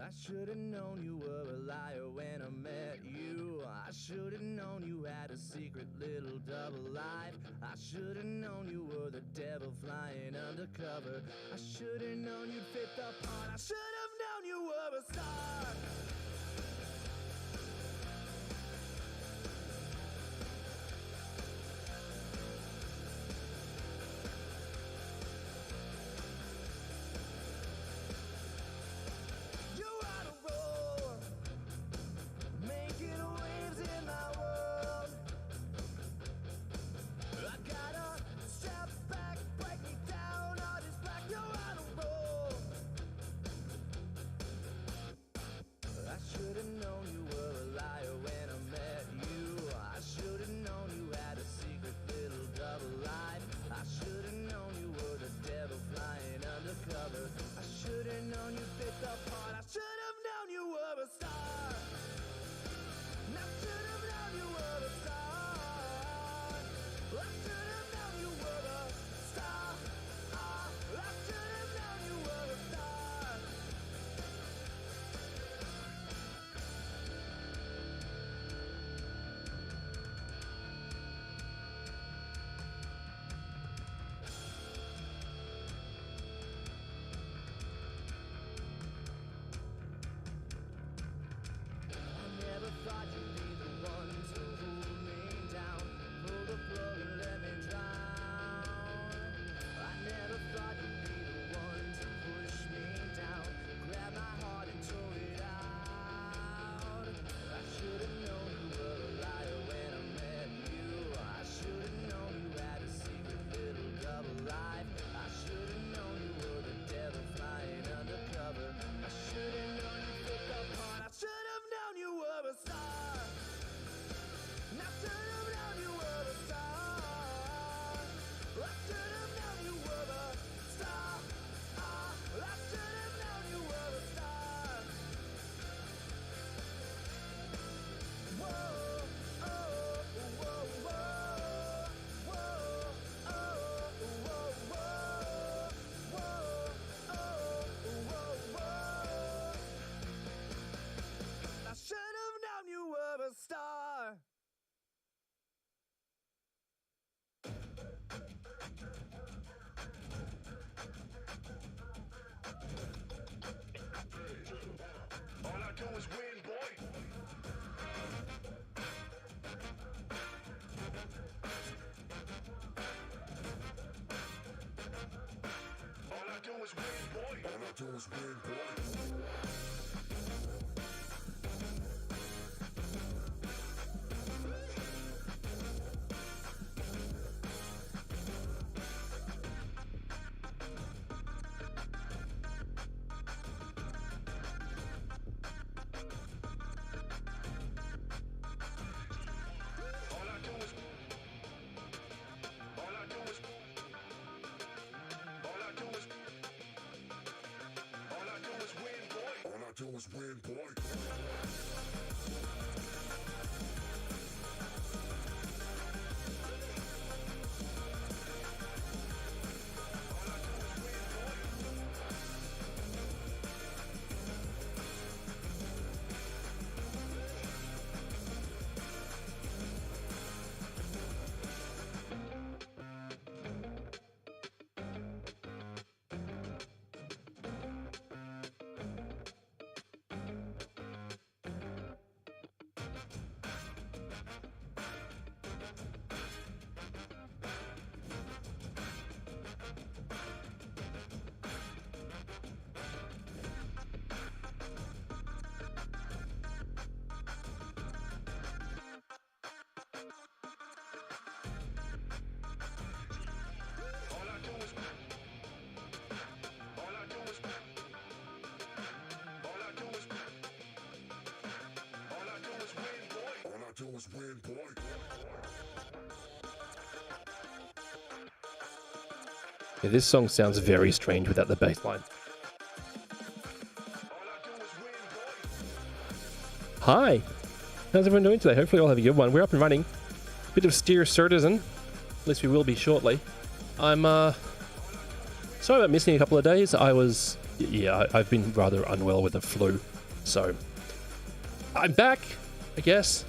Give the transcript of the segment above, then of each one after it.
I should have known you were a liar when I met you. I should have known you had a secret little double life. I should have known you were the devil flying undercover. I should have known you'd fit the part. I should have known you were a star. Yeah, this song sounds very strange without the bass line. Hi! How's everyone doing today? Hopefully you'll have a good one. We're up and running. Bit of steer citizen. At least we will be shortly. I'm sorry about missing a couple of days. I've been rather unwell with the flu. So I'm back, I guess,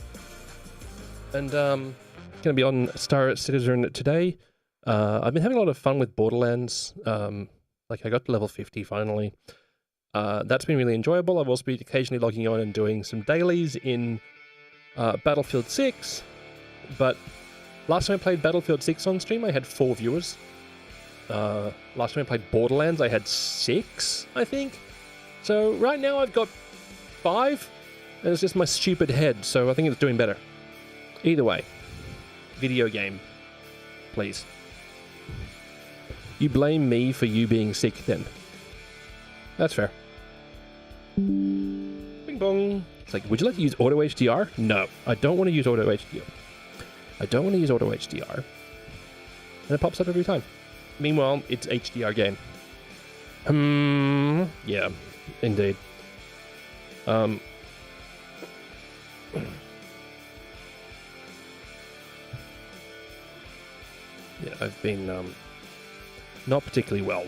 and going to be on Star Citizen today. I've been having a lot of fun with Borderlands. Like I got to level 50 finally. That's been really enjoyable. I've also been occasionally logging on and doing some dailies in Battlefield 6, but last time I played Battlefield 6 on stream, I had 4 viewers. Last time I played Borderlands, I had 6, I think. So right now I've got 5, and it's just my stupid head, so I think it's doing better. Either way, video game, please. You blame me for you being sick then. That's fair. Bing bong. It's like, would you like to use Auto HDR? No, I don't want to use Auto HDR. I don't want to use Auto HDR. And it pops up every time. Meanwhile, it's HDR game. Yeah, indeed. Yeah, I've been not particularly well.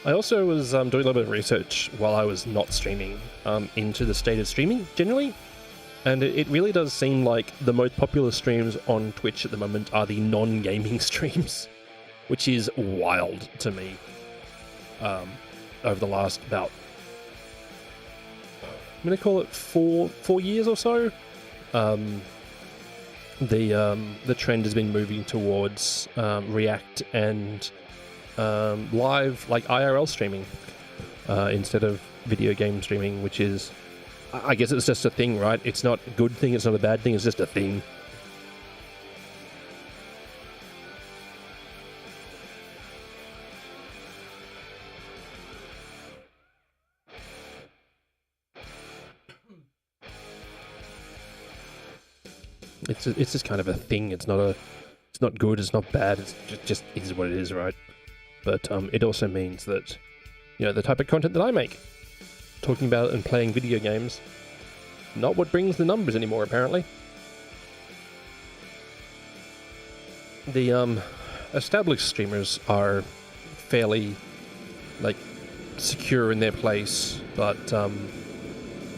I also was doing a little bit of research while I was not streaming into the state of streaming generally, and it really does seem like the most popular streams on Twitch at the moment are the non-gaming streams, which is wild to me. Over the last about, I'm going to call it four years or so, the trend has been moving towards React and live, like IRL streaming, instead of video game streaming, which is, I guess it's just a thing, right? It's not a good thing, it's not a bad thing, it's just a thing. It's just kind of a thing. It's not good, it's not bad, it's just is what it is, right? But it also means that, you know, the type of content that I make, talking about and playing video games, not what brings the numbers anymore, apparently. The established streamers are fairly, like, secure in their place, but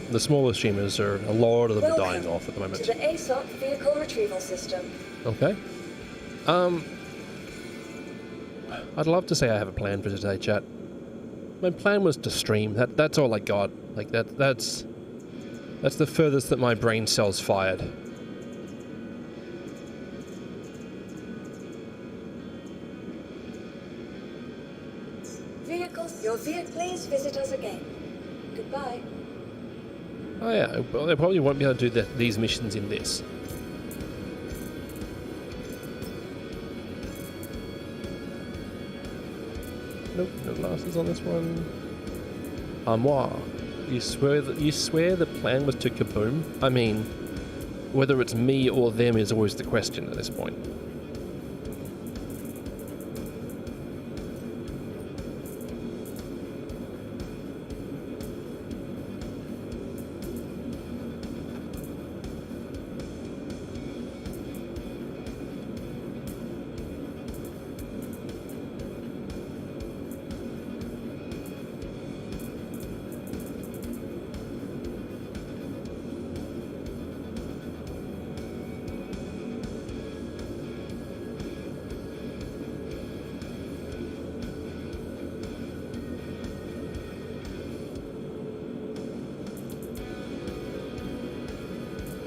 the smaller streamers are, a lot of them are dying off at the moment. To the ASOC vehicle retrieval system. Okay. I'd love to say I have a plan for today, chat. My plan was to stream. That's all I got. Like that's the furthest that my brain cells fired. Vehicles, your vehicle, please visit us again. Goodbye. Oh yeah, well, they probably won't be able to do these missions in this. Nope, no blasters on this one. Armoire. You swear the plan was to kaboom? I mean, whether it's me or them is always the question at this point.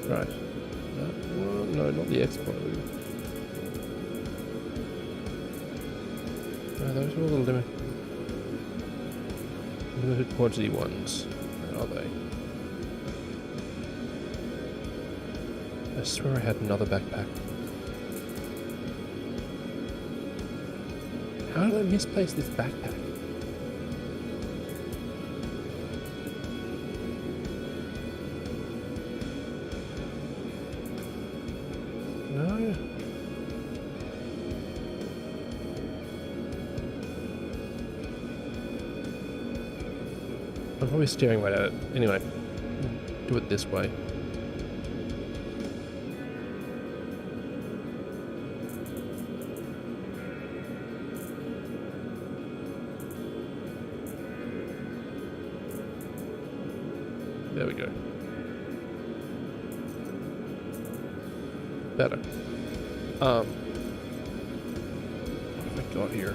Right. No, not the expo. No, those are all the limited quantity ones. Where are they? I swear I had another backpack. How did I misplace this backpack? No. I'm probably staring right at it. Anyway, do it this way. There we go. Better. What have I got here?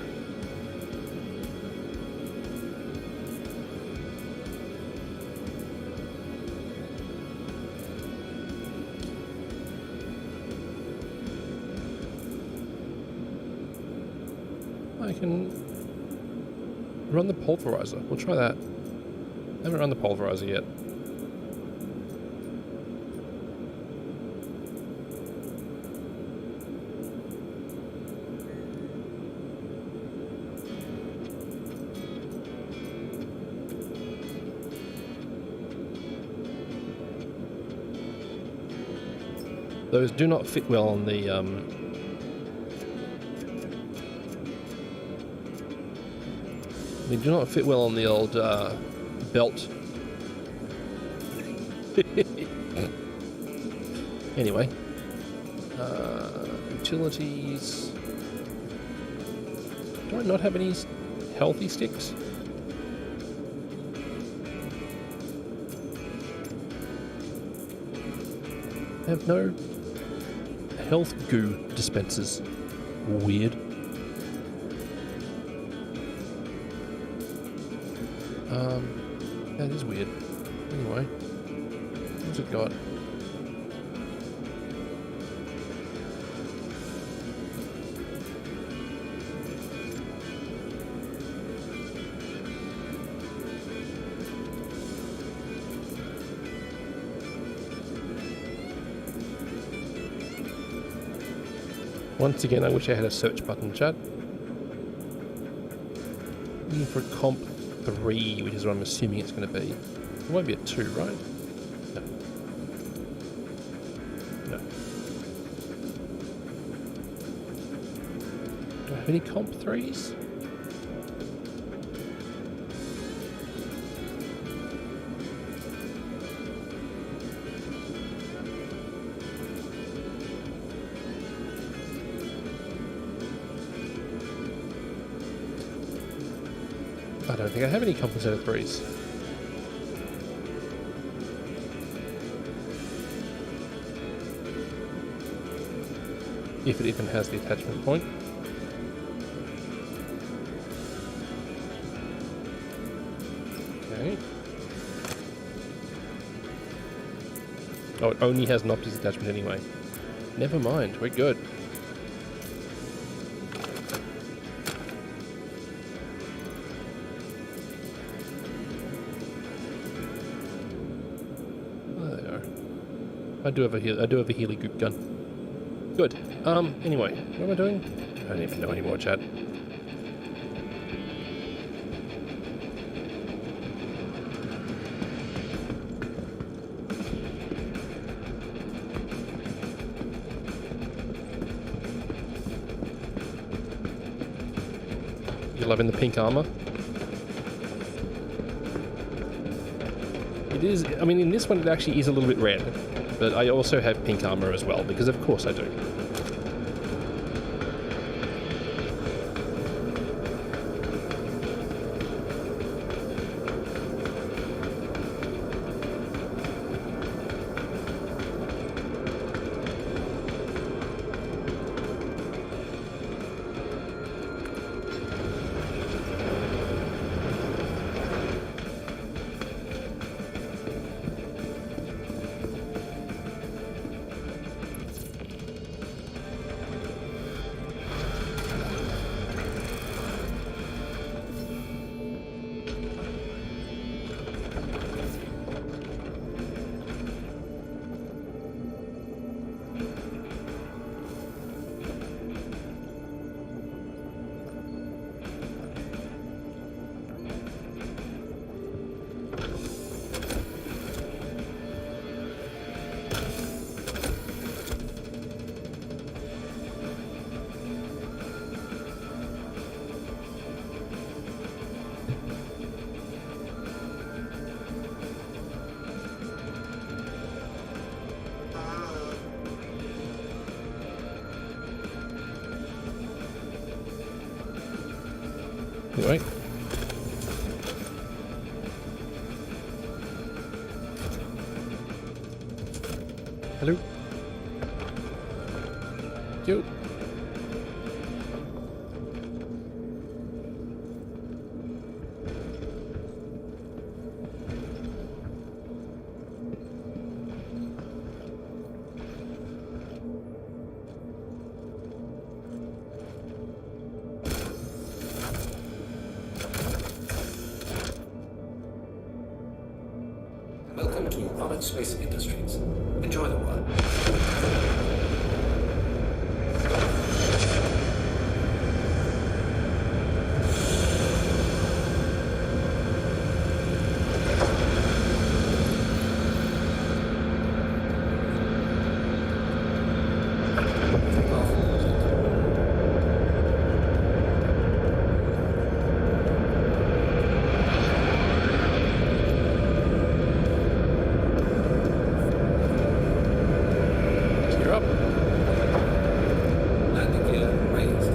I can run the pulverizer. We'll try that. I haven't run the pulverizer yet. Those do not fit well on the they do not fit well on the old belt. Anyway, utilities. Do I not have any healthy sticks? I have no health goo dispensers. Weird. That is weird. Anyway, what's it got? Once again, I wish I had a search button, chat. Looking for comp 3, which is what I'm assuming it's going to be. It won't be a 2, right? No. No. Do I have any comp 3s? I don't think I have any compensator 3s. If it even has the attachment point. Okay. Oh, it only has an optics attachment anyway. Never mind, we're good. I do have a Healy goop gun. Good. Anyway, what am I doing? I don't even know anymore, chat. You loving the pink armor? It is, I mean, in this one it actually is a little bit red. But I also have pink armor as well, because of course I do. Anyway. Hello. Yo. Welcome to Rocket Space Industries. Enjoy the ride. You're up. Landing gear raised.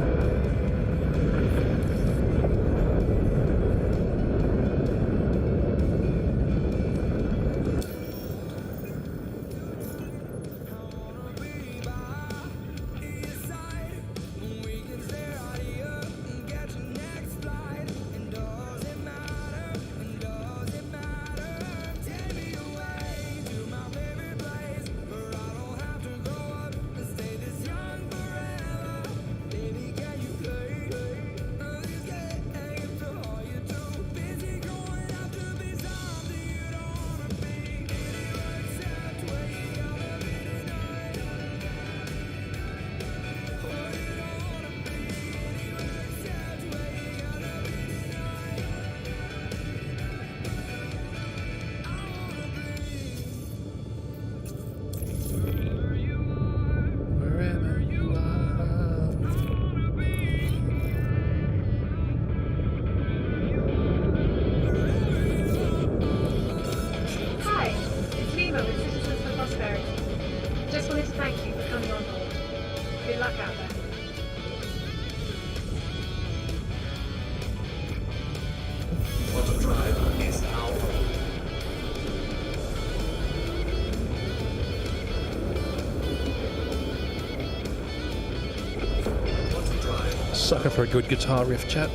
Wherever you are. Hi, it's Lima with Citizens for Prosperity. Just wanted to thank you for coming on board. Good luck out there. Auto drive is out. Auto drive. Sucker for a good guitar riff, chat.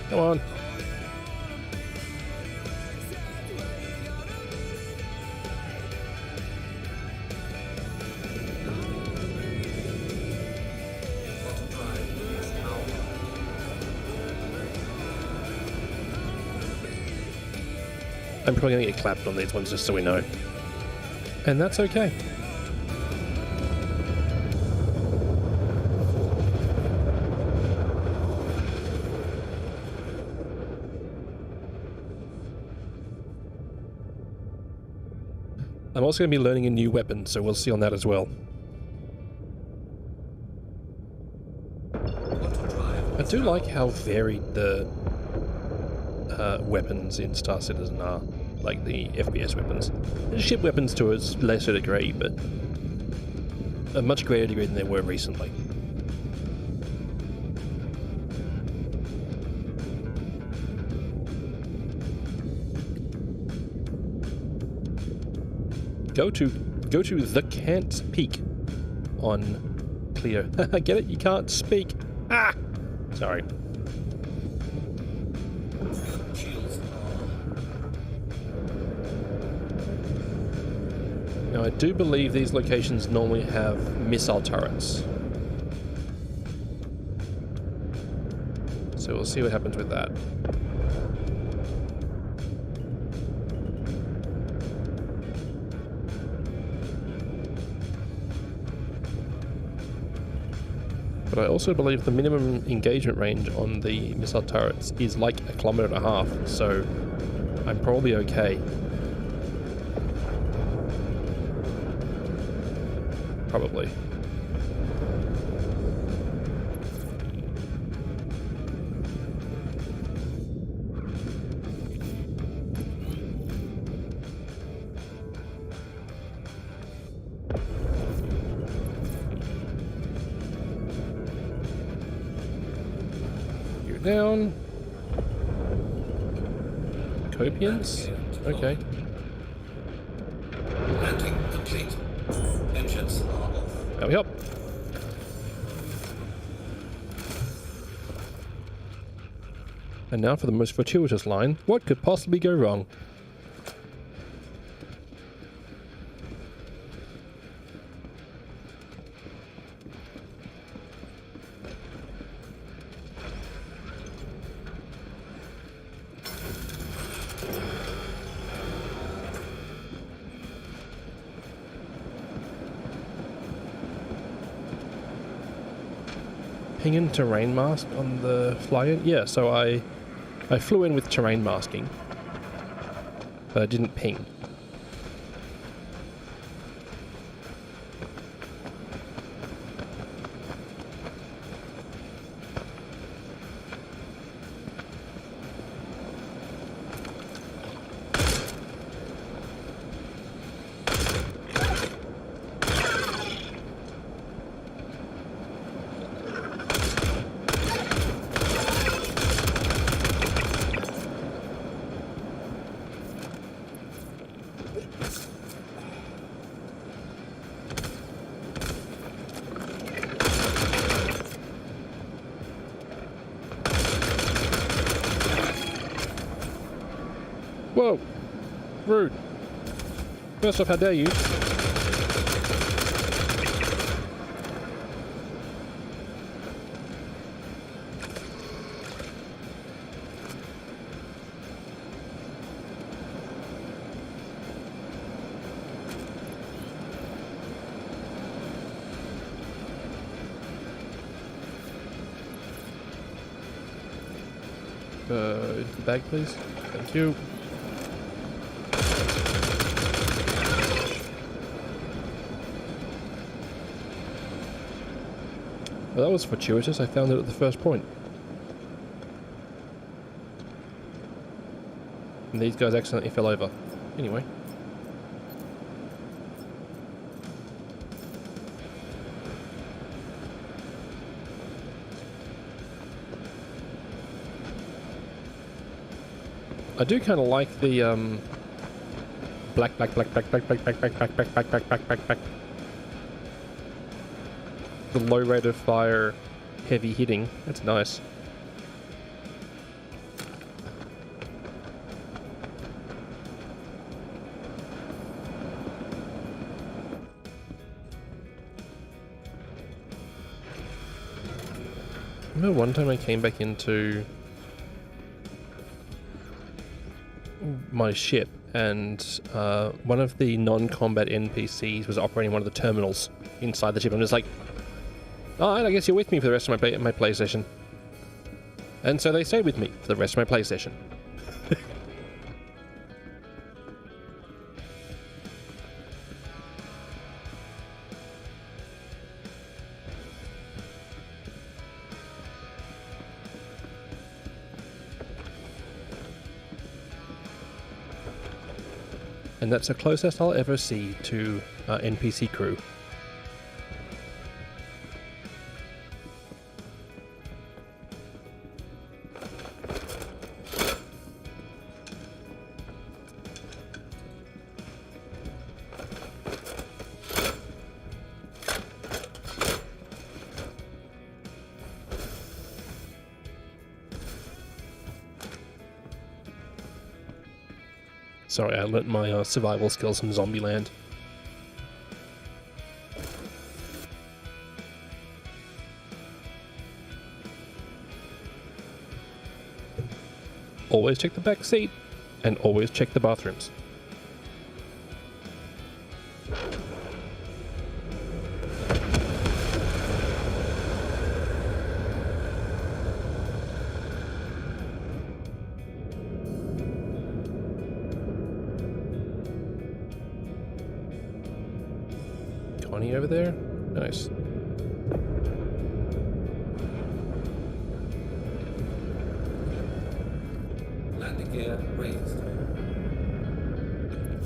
Come on. Auto drive is out. I'm probably going to get clapped on these ones just so we know. And that's okay. I'm also going to be learning a new weapon, so we'll see on that as well. Auto drive. I do like how varied the weapons in Star Citizen are, like the FPS weapons. Ship weapons to a lesser degree, but a much greater degree than they were recently. Go to the Can't Peak on Cleo. Get it? You can't speak. Ah! Sorry. Shields Now I do believe these locations normally have missile turrets. So we'll see what happens with that. But I also believe the minimum engagement range on the missile turrets is like 1.5 kilometers, so I'm probably okay. Probably. down. Copians? Okay. Landing complete. Engines are off. Hurry up. And now for the most fortuitous line. What could possibly go wrong? Ping and terrain mask on the fly-in? Yeah, so I flew in with terrain masking, but I didn't ping. Whoa! Rude. First off, how dare you? Into the bag, please. Thank you. Well, that was fortuitous. I found it at the first point. And these guys accidentally fell over. Anyway. I do kind of like the black. The low rate of fire, heavy hitting. That's nice. I remember one time I came back into my ship and one of the non-combat NPCs was operating one of the terminals inside the ship. I'm just like, alright, I guess you're with me for the rest of my play session. And so they stayed with me for the rest of my play session. And that's the closest I'll ever see to NPC crew. Sorry, I learnt my survival skills from Zombieland. Always check the back seat, and always check the bathrooms. Connie over there? Nice. Landing gear raised.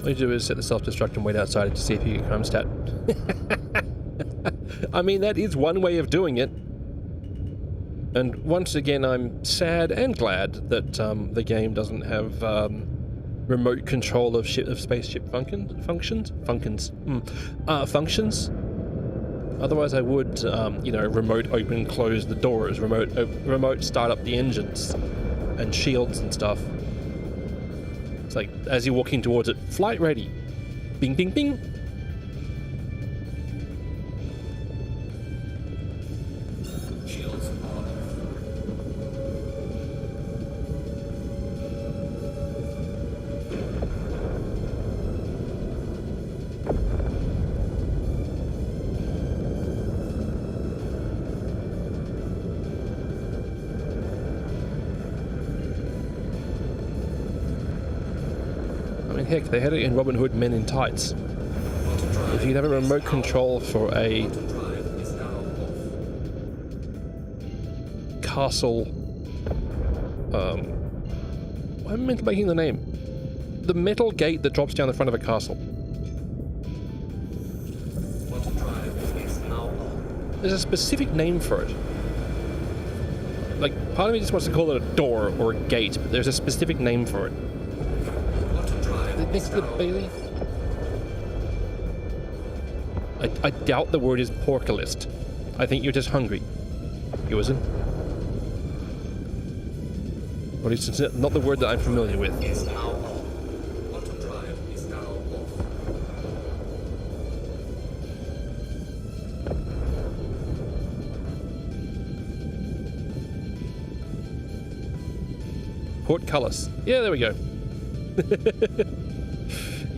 All you do is set the self-destruct and wait outside to see if you get crime stat. I mean, that is one way of doing it. And once again, I'm sad and glad that the game doesn't have remote control of spaceship functions. Otherwise, I would, remote open, close the doors, remote start up the engines and shields and stuff. It's like, as you're walking towards it, flight ready. Bing, bing, bing. Shields on. I mean, heck, they had it in Robin Hood Men in Tights. If you have a remote control for a castle, why am I making the name? The metal gate that drops down the front of a castle. There's a specific name for it. Like, part of me just wants to call it a door or a gate, but there's a specific name for it. Next to the Bailey. I doubt the word is porkalist. I think you're just hungry. You isn't? Or at least it's not the word that I'm familiar with. Is now on. Auto drive is now off. Portcullis. Yeah, there we go.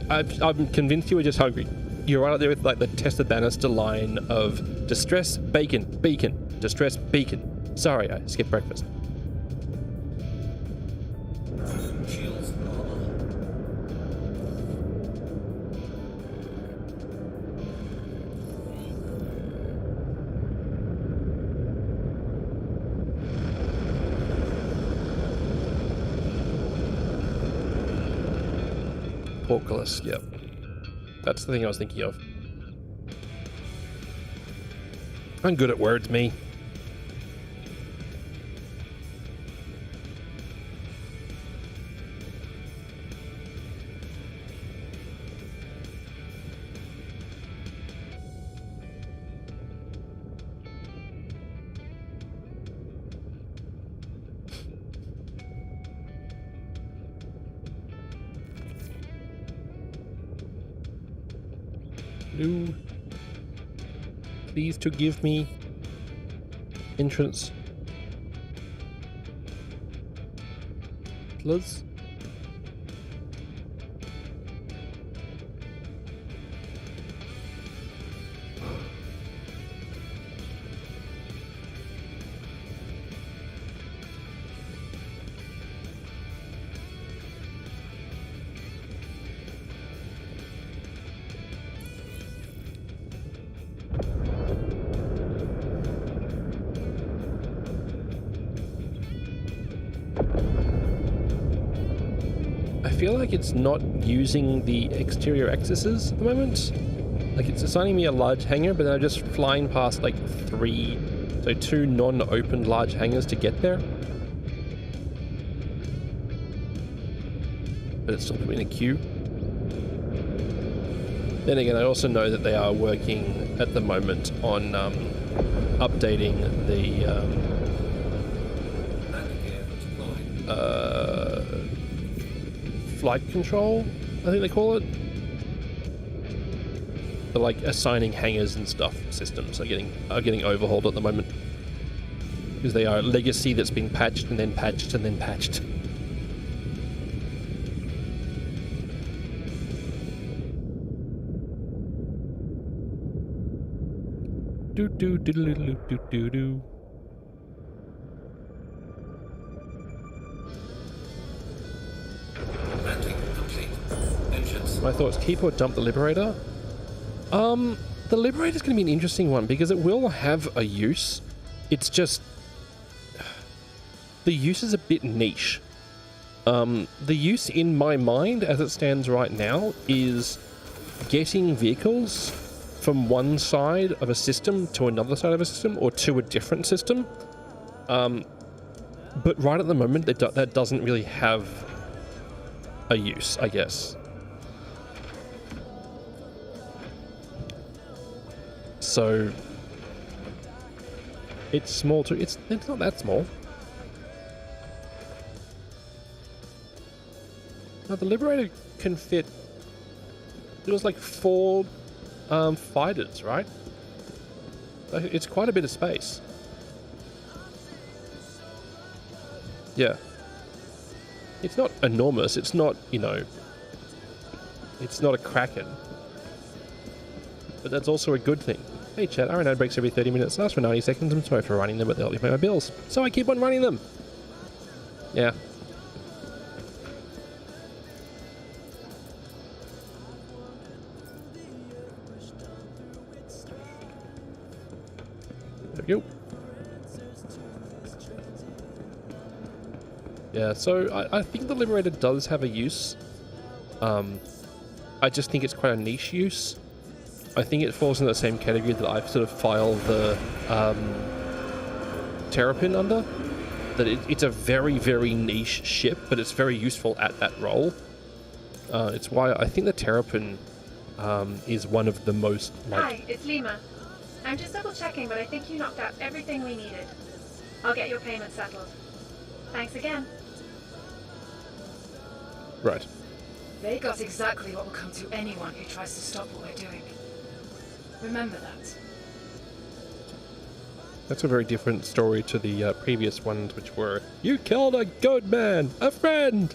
I'm convinced you were just hungry. You're right up there with like the Tessa Bannister line of distress, bacon, beacon, distress, beacon. Sorry, I skipped breakfast. Shields on. Portcullis, yep. That's the thing I was thinking of. I'm good at words, me. Please to give me entrance. Please. I feel like it's not using the exterior accesses at the moment. Like, it's assigning me a large hangar, but then I'm just flying past like two non-opened large hangars to get there. But it's still put me in a queue. Then again, I also know that they are working at the moment on updating the flight control, I think they call it. The like assigning hangars and stuff systems are getting overhauled at the moment, because they are legacy that's been patched and then patched and then patched. Do do do do do do do do. My thoughts, keep or dump the Liberator? The Liberator's going to be an interesting one because it will have a use. It's just... the use is a bit niche. The use in my mind, as it stands right now, is getting vehicles from one side of a system to another side of a system, or to a different system. But right at the moment, that doesn't really have a use, I guess. So it's small too. It's not that small. Now the Liberator can fit. It was like 4 fighters, right? It's quite a bit of space. Yeah. It's not enormous. It's not, it's not a Kraken. But that's also a good thing. Hey chat, RNA breaks every 30 minutes, lasts for 90 seconds. I'm sorry for running them, but they help me pay my bills. So I keep on running them. Yeah. There we go. Yeah, so I think the Liberator does have a use. I just think it's quite a niche use. I think it falls in the same category that I've sort of filed the Terrapin under. That it's a very, very niche ship, but it's very useful at that role. It's why I think the Terrapin is one of the most... Hi, it's Lima. I'm just double checking, but I think you knocked out everything we needed. I'll get your payment settled. Thanks again. Right. They got exactly what will come to anyone who tries to stop what we're doing. Remember that. That's a very different story to the previous ones, which were, you killed a goat man, a friend!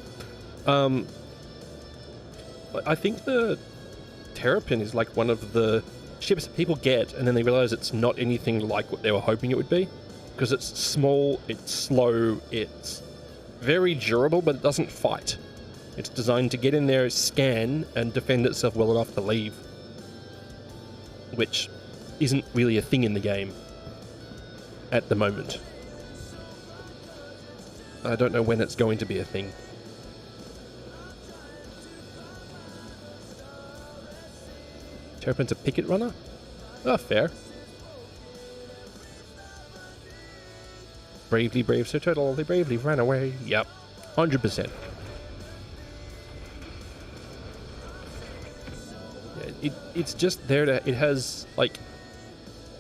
I think the Terrapin is like one of the ships that people get, and then they realize it's not anything like what they were hoping it would be. Because it's small, it's slow, it's very durable, but it doesn't fight. It's designed to get in there, scan, and defend itself well enough to leave. Which isn't really a thing in the game at the moment. I don't know when it's going to be a thing. Terrapin's a picket runner? Oh, fair. Bravely brave Sir Turtle, they bravely ran away. Yep, 100%. It's just there to, it has, like,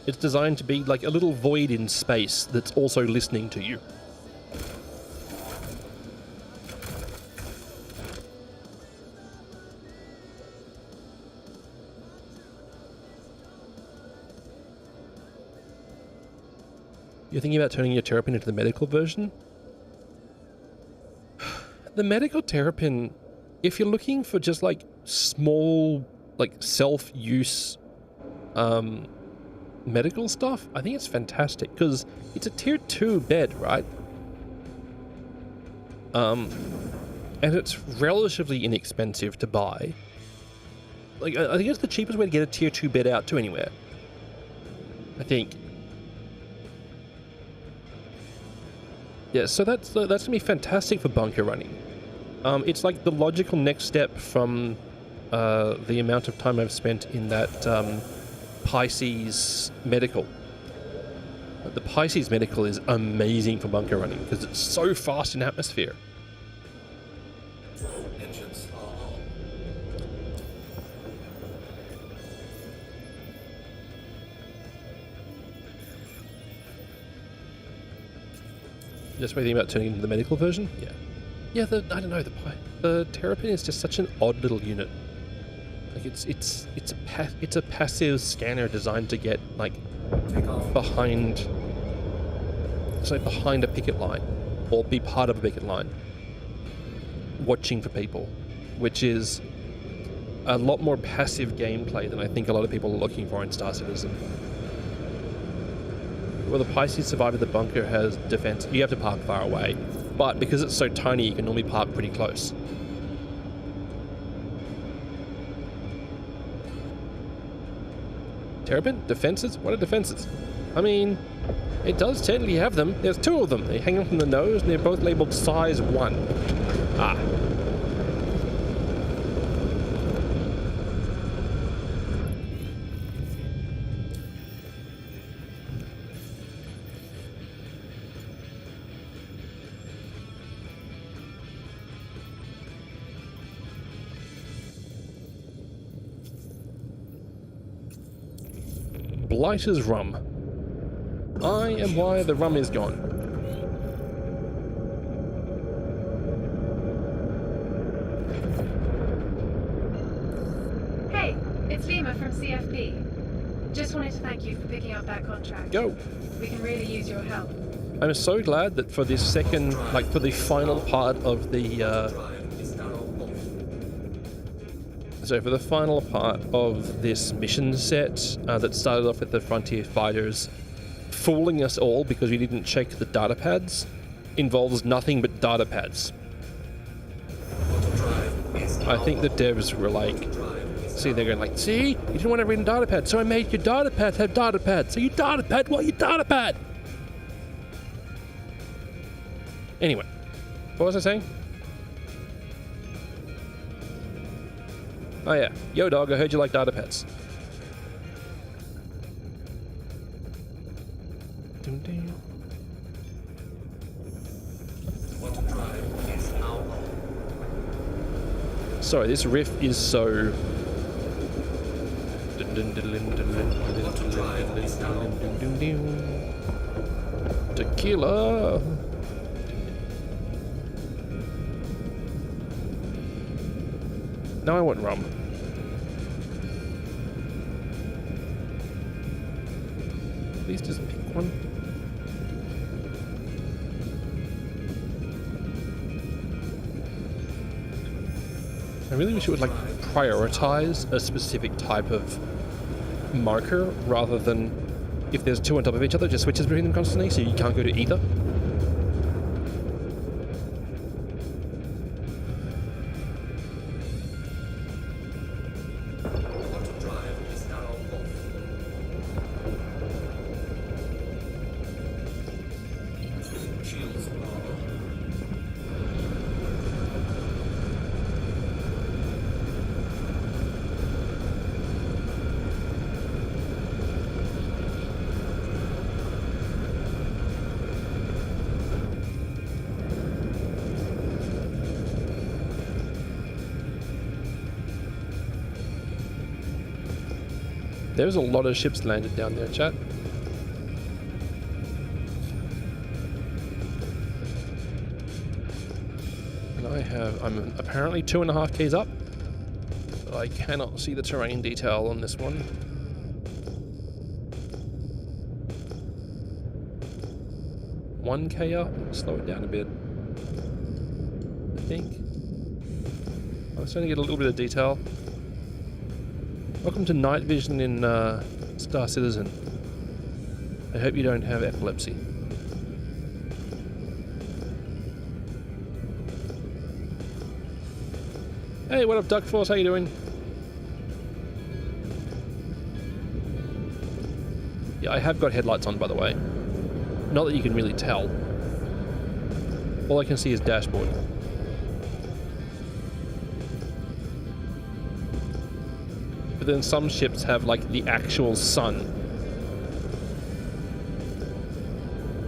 it's designed to be like a little void in space that's also listening to you. You're thinking about turning your Terrapin into the medical version? The medical Terrapin, if you're looking for just like small, like self-use medical stuff, I think it's fantastic because it's a tier 2 bed, right? And it's relatively inexpensive to buy. Like, I think it's the cheapest way to get a tier 2 bed out to anywhere. I think. Yeah, so that's gonna be fantastic for bunker running. It's like the logical next step from the amount of time I've spent in that Pisces medical. The Pisces medical is amazing for bunker running because it's so fast in atmosphere. Engines are on. Just thinking about turning into the medical version? Yeah. Yeah, I don't know, the Terrapin is just such an odd little unit. Like it's a passive scanner designed to get like behind a picket line or be part of a picket line, watching for people, which is a lot more passive gameplay than I think a lot of people are looking for in Star Citizen. Well, the Pisces Survivor, the bunker has defense. You have to park far away, but because it's so tiny, you can normally park pretty close. Terrapin? Defenses? What are defenses? I mean, it does technically have them. There's 2 of them. They hang from the nose, and they're both labeled size 1. Ah. Blighter's rum. I am why the rum is gone. Hey, it's Lima from CFP. Just wanted to thank you for picking up that contract. Go. We can really use your help. I'm so glad that for this second, like for the final part of the, so for the final part of this mission set that started off with the Frontier Fighters fooling us all because we didn't check the data pads, involves nothing but data pads. I think the devs were like, see, they're going like, see, you didn't want to read a data pad, so I made your data pad have data pads. So you data pad, what you data pad? Anyway, what was I saying? Oh yeah, yo dog, I heard you like data pads. Sorry, this riff is so... Tequila! Now I want rum. Please just pick one. I really wish it would like prioritize a specific type of marker rather than if there's two on top of each other, just switches between them constantly so you can't go to either. There's a lot of ships landed down there, chat. And I'm apparently 2.5 keys up, but I cannot see the terrain detail on this one. One K up, slow it down a bit, I think. I'm starting to get a little bit of detail. Welcome to night vision in Star Citizen. I hope you don't have epilepsy. Hey, what up, Duck Force? How you doing? Yeah, I have got headlights on, by the way. Not that you can really tell. All I can see is dashboard. But then some ships have like the actual sun.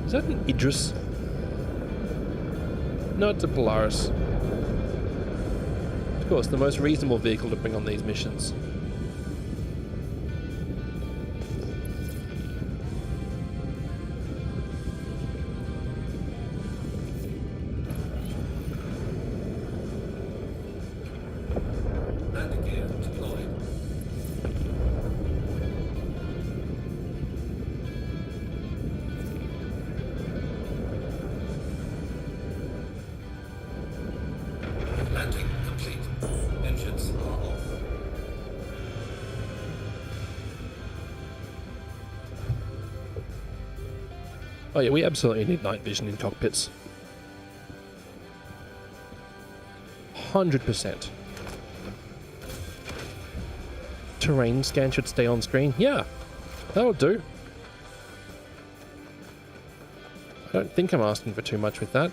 Is that an Idris? No, it's a Polaris. Of course, the most reasonable vehicle to bring on these missions. Landing gear deployed. Landing complete. Engines are off. Oh yeah, we absolutely need night vision in cockpits. 100%. Terrain scan should stay on screen. Yeah, that'll do. I don't think I'm asking for too much with that.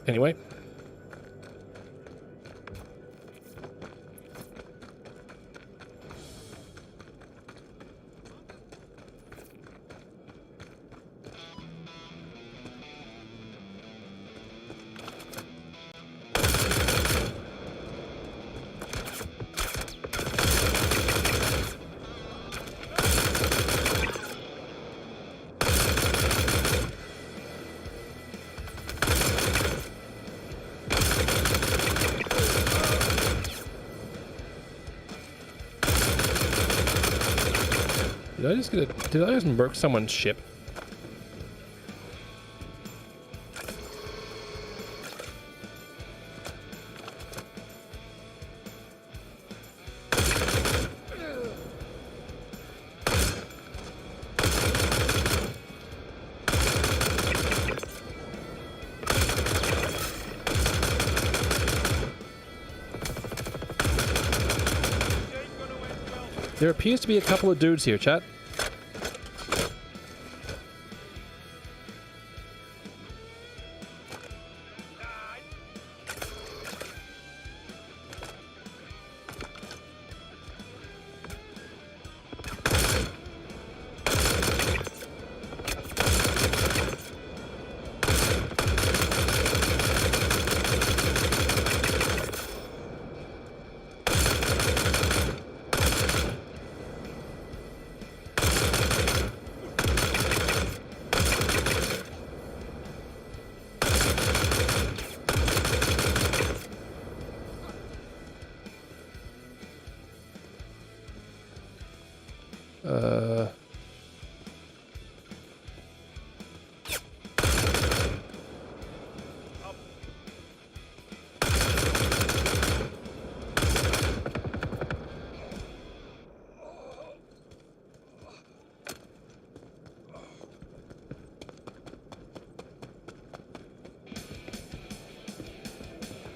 Anyway. Did I just murk someone's ship? There appears to be a couple of dudes here, chat.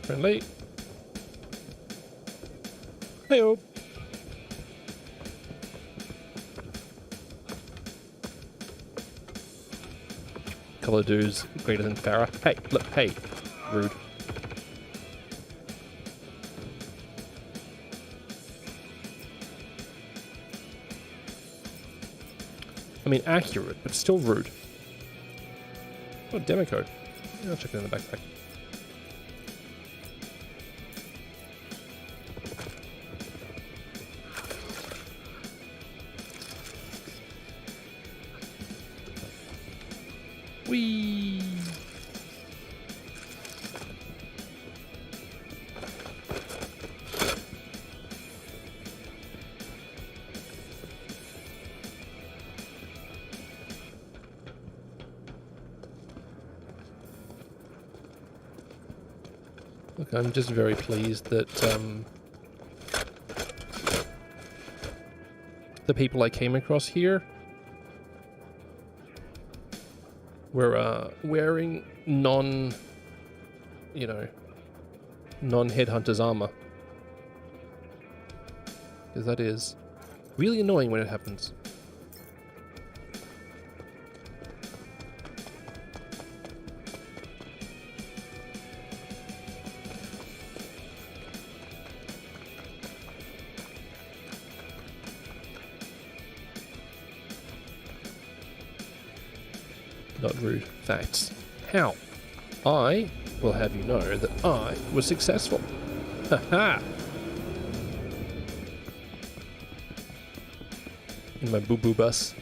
Friendly. Hey-o. Couple of dudes greater than Farah. Hey, look, hey. Rude. I mean, accurate, but still rude. Oh, demo code. Yeah, I'll check it in the backpack. Whee! Look, I'm just very pleased that the people I came across here were wearing non-headhunter's armor. Because that is really annoying when it happens. Not rude. Facts. How? I will have you know that I was successful. Haha! In my boo-boo bus.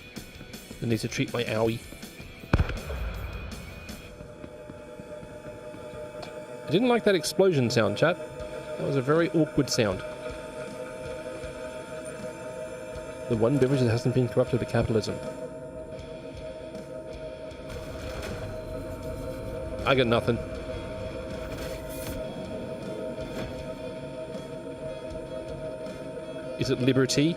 I need to treat my owie. I didn't like that explosion sound, chat. That was a very awkward sound. The one beverage that hasn't been corrupted by capitalism. I got nothing. Is it liberty?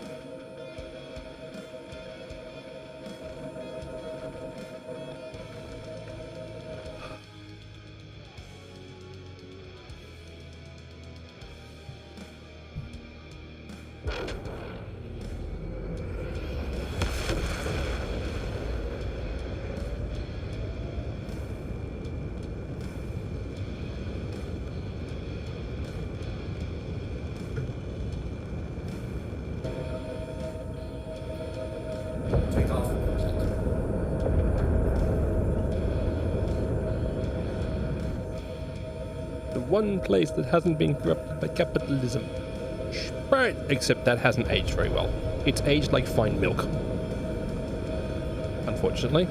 one place that hasn't been corrupted by capitalism. Right, except that hasn't aged very well. It's aged like fine milk. Unfortunately.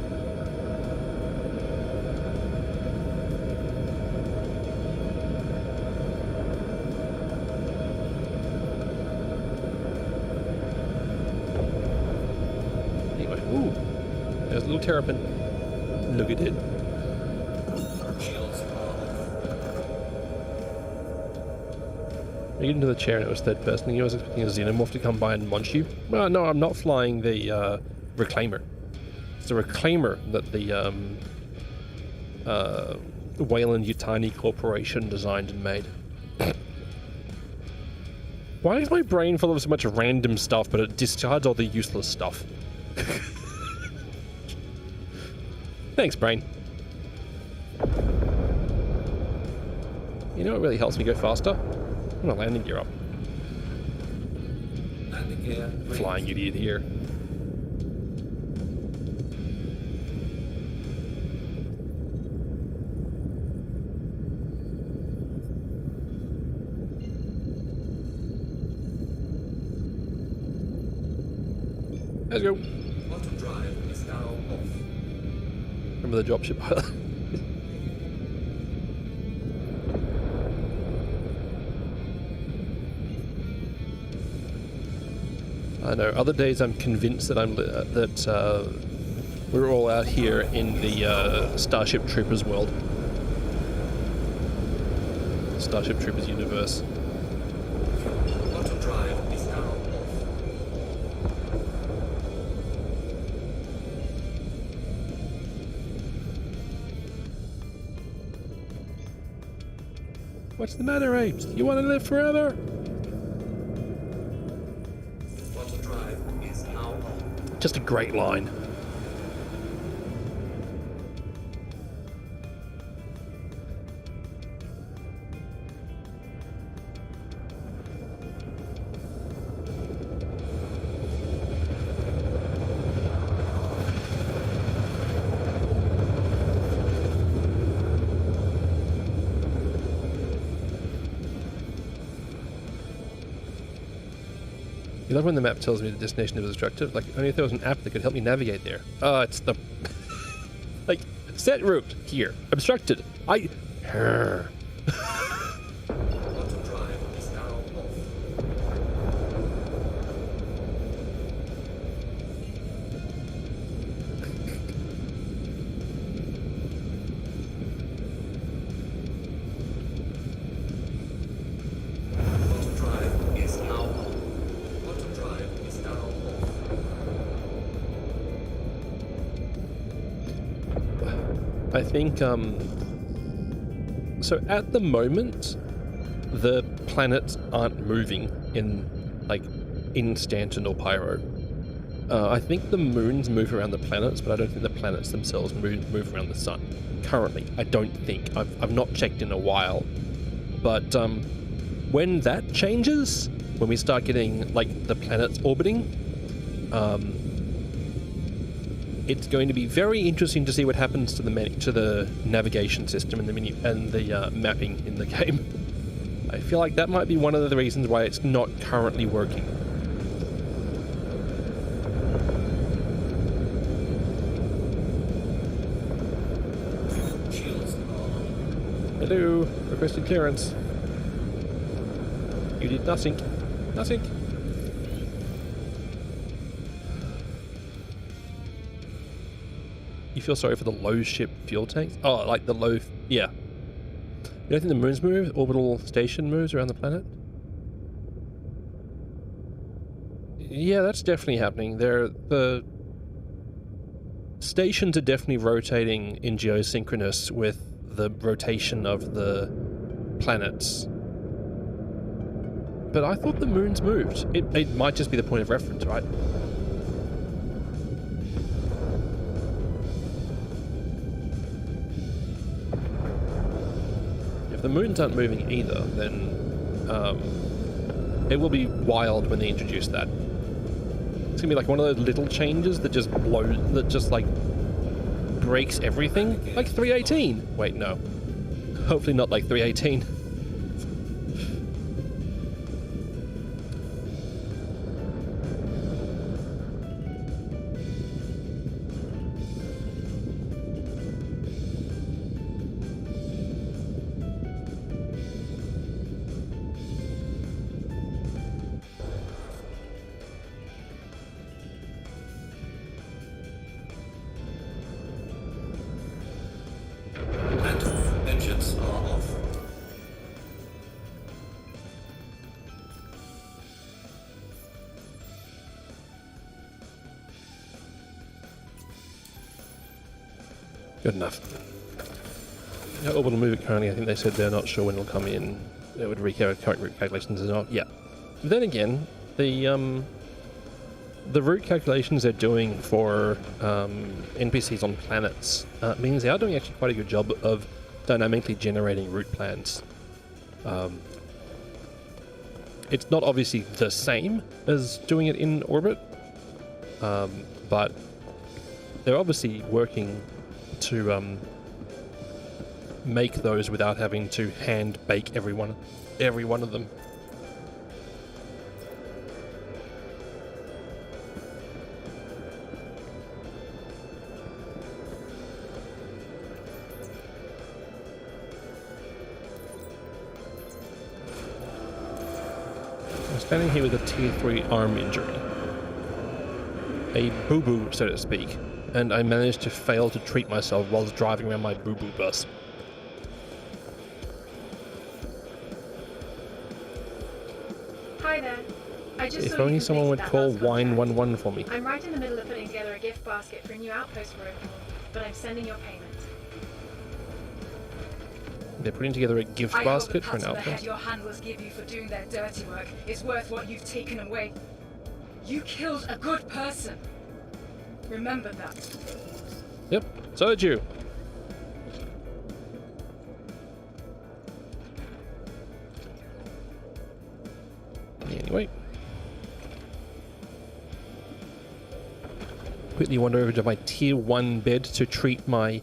Anyway, ooh, there's a little terrapin. Look at it. Shields are I get into the chair and it was third person. I was expecting a xenomorph to come by and munch you. Well, no, I'm not flying the Reclaimer. It's the Reclaimer that the Wayland Yutani Corporation designed and made. Why is my brain full of so much random stuff, but it discards all the useless stuff? Thanks, brain. You know what really helps me go faster? I'm gonna landing gear up. landing gear. Flying idiot here. Let's go. Auto drive is now off. Remember the dropship pilot? I know. Other days I'm convinced that we're all out here in the Starship Troopers world. Starship Troopers universe. Auto drive is now off. What's the matter, apes? You want to live forever? Auto drive is now on. Just a great line. You love when the map tells me the destination is obstructed? Like, only if there was an app that could help me navigate there. Oh, it's the... like, set route. Here. Obstructed. Auto drive is now off. Auto drive is now on. Auto drive is now off. I think, so at the moment, the planets aren't moving in Stanton or Pyro. I think the moons move around the planets, but I don't think the planets themselves move around the sun. Currently, I don't think. I've not checked in a while. But when that changes, when we start getting, like, the planets orbiting, it's going to be very interesting to see what happens to the navigation system and the mapping in the game. I feel like that might be one of the reasons why it's not currently working. Shields on. Hello, requested clearance. You did nothing. Nothing. You feel sorry for the low ship fuel tanks? Oh, like the low... yeah. You don't think the moons move? Orbital station moves around the planet? Yeah, that's definitely happening. The stations are definitely rotating in geosynchronous with the rotation of the planets. But I thought the moons moved. It might just be the point of reference, right? If the moons aren't moving either, then it will be wild when they introduce that. It's gonna be like one of those little changes that just like breaks everything. Like 318. Wait, no. Hopefully not like 318. Good enough. Yeah, orbital move it currently, I think they said they're not sure when it'll come in. It would recap current route calculations and all. Yeah. But then again, the route calculations they're doing for NPCs on planets means they are doing actually quite a good job of dynamically generating route plans. It's not obviously the same as doing it in orbit, but they're obviously working to make those without having to hand bake every one of them. I'm standing here with a tier 3 arm injury. A boo-boo, so to speak, and I managed to fail to treat myself whilst driving around my boo-boo bus. Hi there. I just If saw you only someone would completed that call last contract. 911 for me. I'm right in the middle of putting together a gift basket for a new outpost we're opening, but I'm sending your payment. They're putting together a gift I basket hope for the an pat on the head outpost. your handlers give you for doing their dirty work is worth what you've taken away. You killed a good person. Remember that. Yep, so did you. Anyway. Quickly wander over to my tier 1 bed to treat my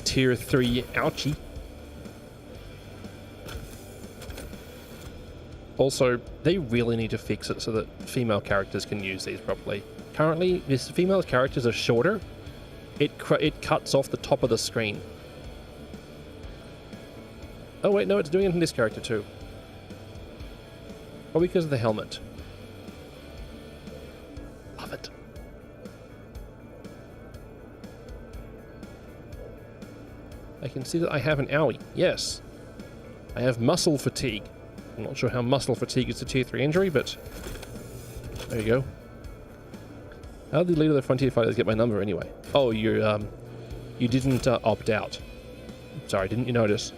tier 3 ouchie. Also, they really need to fix it so that female characters can use these properly. Currently, these female characters are shorter. It cuts off the top of the screen. Oh wait, no, it's doing it in this character too. Probably because of the helmet. Love it. I can see that I have an owie. Yes. I have muscle fatigue. I'm not sure how muscle fatigue is a tier 3 injury, but there you go. How did the leader of the Frontier Fighters get my number anyway? Oh, you didn't opt out. Sorry, didn't you notice?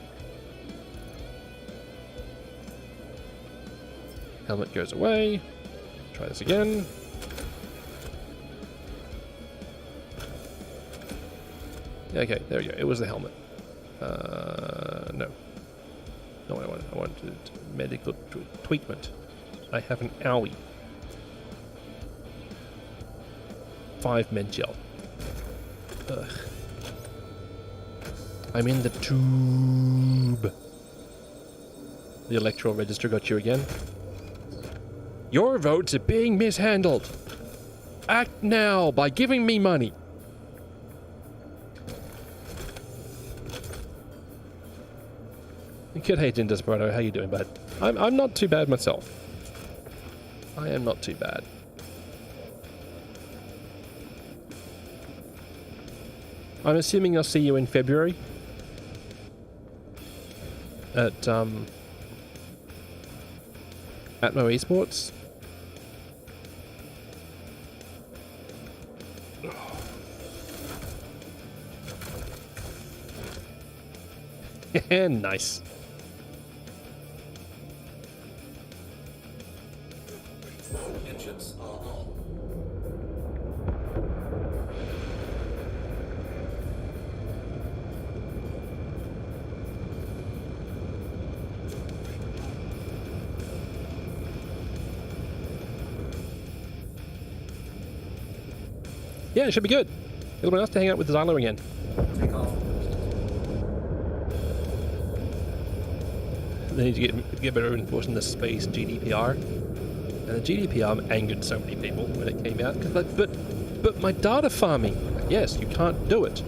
Helmet goes away. Try this again. Okay, there we go. It was the helmet. No. No, I wanted medical treatment. I have an owie. 5 med gel. Ugh. I'm in the tube. The electoral register got you again. Your votes are being mishandled. Act now by giving me money. Good day, Desperado. How you doing, bud? I'm not too bad myself. I am not too bad. I'm assuming I'll see you in February at Atmo Esports. Nice. Engines are on. Yeah, it should be good. It'll be nice to hang out with Xylo again. Take off. They need to get better enforcing the space GDPR. And the GDPR angered so many people when it came out. But my data farming, yes, you can't do it.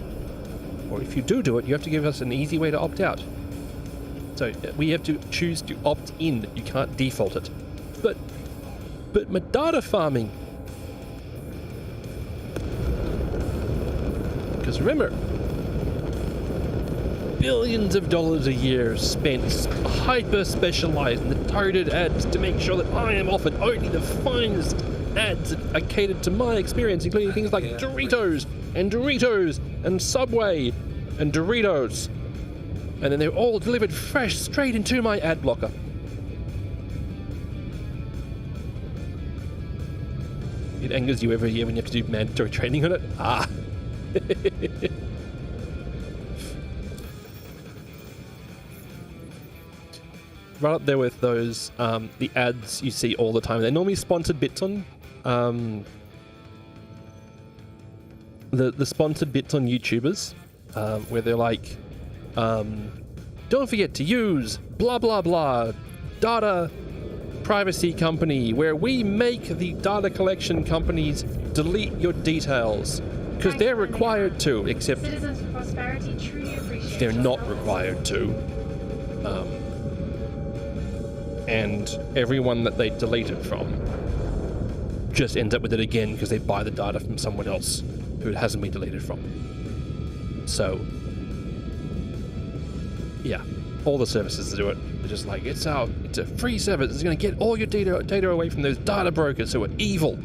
Or if you do it, you have to give us an easy way to opt out. So we have to choose to opt in. You can't default it. But my data farming. Because remember, billions of dollars a year spent hyper-specialized in the targeted ads to make sure that I am offered only the finest ads that are catered to my experience, including things like Doritos and Subway and Doritos. And then they're all delivered fresh straight into my ad blocker. It angers you every year when you have to do mandatory training on it. Ah. Right up there with those, the ads you see all the time. They're normally sponsored bits on, the sponsored bits on YouTubers, where they're like, don't forget to use blah blah blah data privacy company, where we make the data collection companies delete your details because they're required to, except Citizens for Prosperity truly appreciate they're your not help. required to. And everyone that they delete it from just ends up with it again because they buy the data from someone else who it hasn't been deleted from. So, yeah, all the services do it. They're just like, it's a free service. It's going to get all your data away from those data brokers who are evil.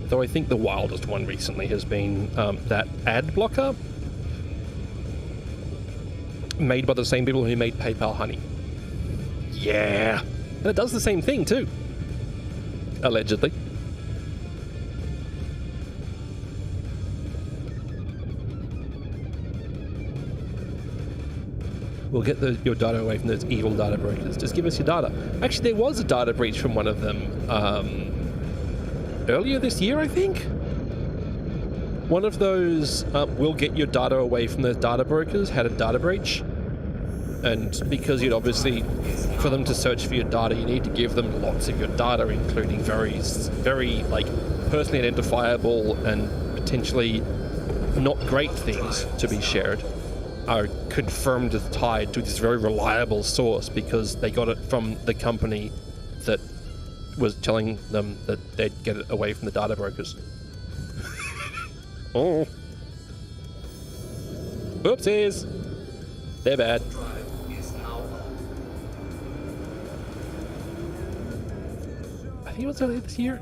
Though I think the wildest one recently has been that ad blocker made by the same people who made PayPal Honey. Yeah. And it does the same thing too. Allegedly. We'll get your data away from those evil data brokers. Just give us your data. Actually, there was a data breach from one of them earlier this year, I think. One of those will get your data away from those data brokers had a data breach. And because you'd obviously, for them to search for your data, you need to give them lots of your data, including very like personally identifiable and potentially not great things to be shared, are confirmed as tied to this very reliable source because they got it from the company that was telling them that they'd get it away from the data brokers. Oh. Oopsies. They're bad. I think it was earlier this year.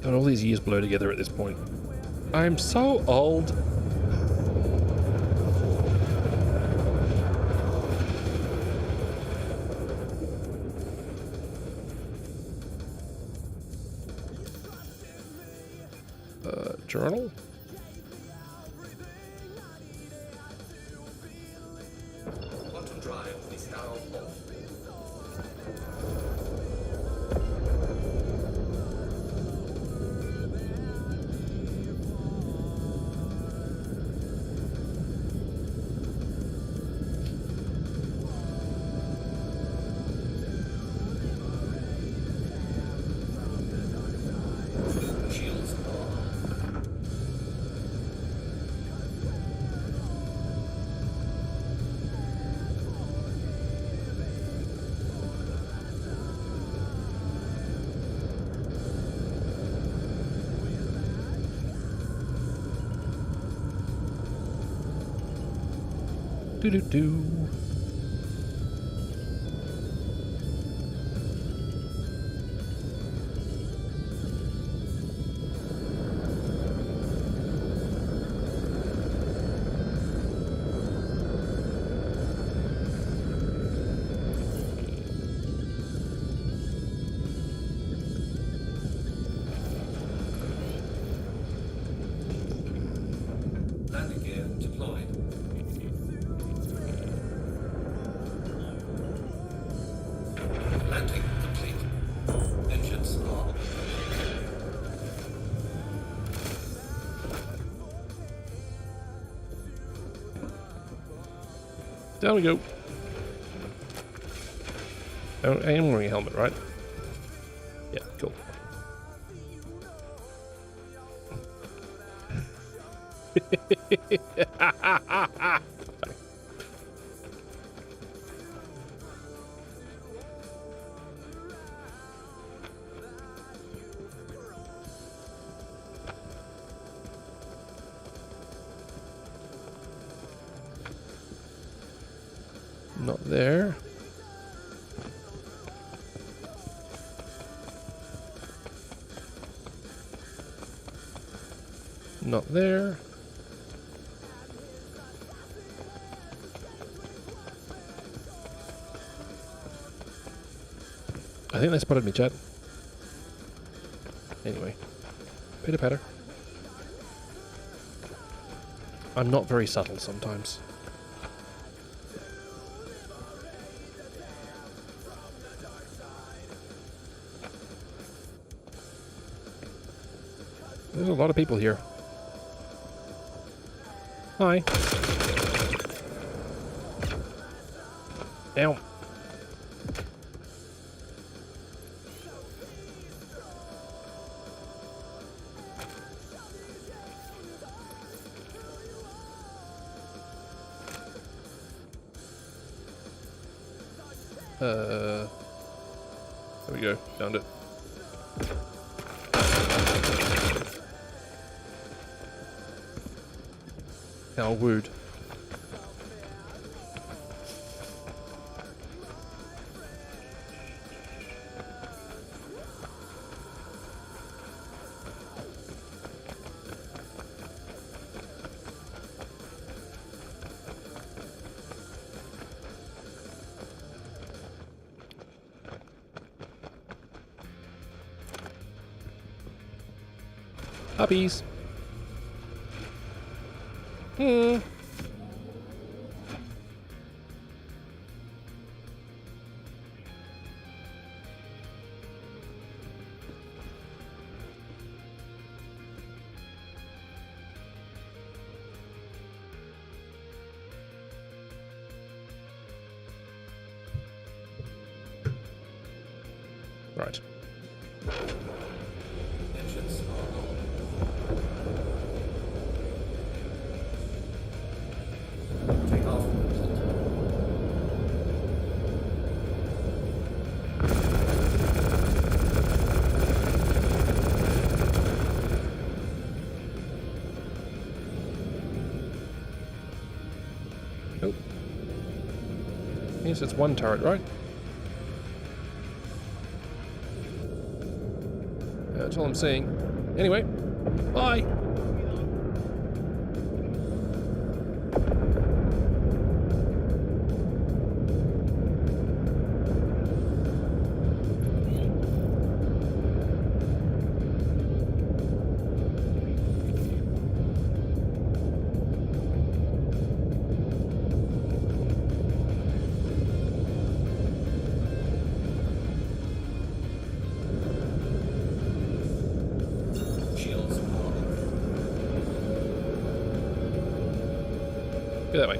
God, all these years blur together at this point. I'm so old. Journal? Quantum drive is now off. Shields on. Do-do-do. Landing gear deployed. Landing complete. Engines on. Down we go. I am wearing a helmet, right? Yeah, cool. Not there. not there. I think they spotted me, chat. Anyway. Pitter patter. I'm not very subtle sometimes. There's a lot of people here. Hi. Ow. There we go. Found it. How wooed. Puppies. Right. Engines are on. Take off. Nope. Yes, it's one turret, right? That's all I'm seeing. Anyway, bye. Shields are on. Go that way.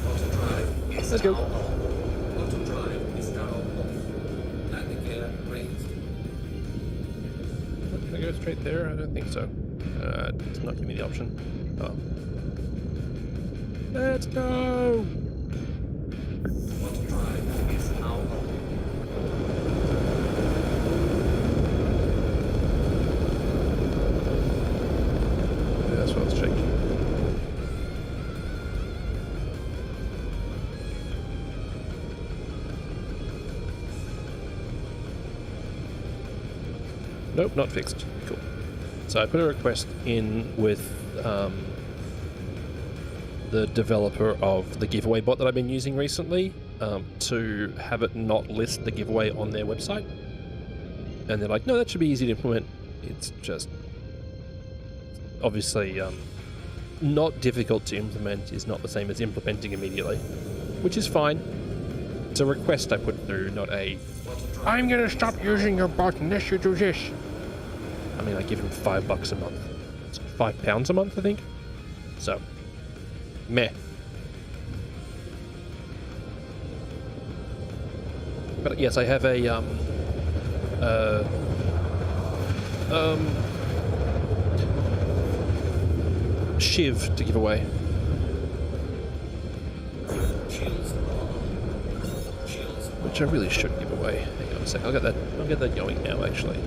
Auto drive is Let's go. now on. Auto drive is now off. Landing gear raised. Can I go straight there? I don't think so. It's not giving me the option. Oh. Let's go! Auto drive is now on. Yeah, that's what I was checking. Nope, not fixed. Cool. So I put a request in with the developer of the giveaway bot that I've been using recently to have it not list the giveaway on their website. And they're like, no, that should be easy to implement. It's just obviously not difficult to implement is not the same as implementing immediately, which is fine. It's a request I put through, not a I'm gonna stop using your bot unless you do this. I mean, I give him $5 a month. It's £5 a month, I think. So, meh. But yes, I have a Shiv to give away. Shields are on. Shields are Which I really should give away. Hang on a sec. I'll get that going now, actually.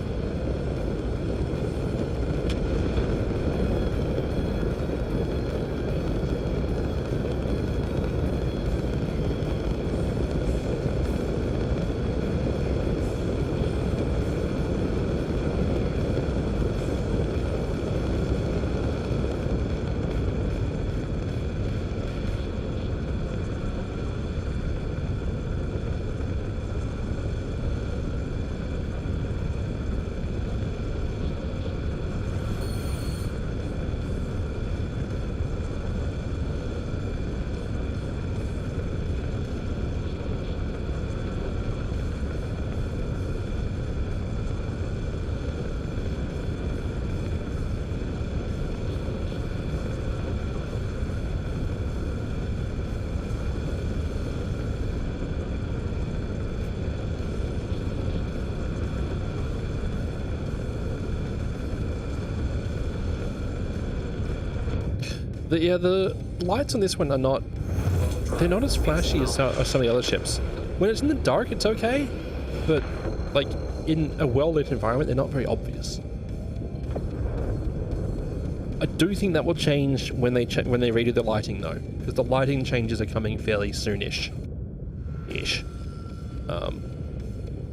The lights on this one are not... They're not as flashy as some of the other ships. When it's in the dark, it's okay, but like in a well-lit environment, they're not very obvious. I do think that will change when they redo the lighting though, because the lighting changes are coming fairly soonish.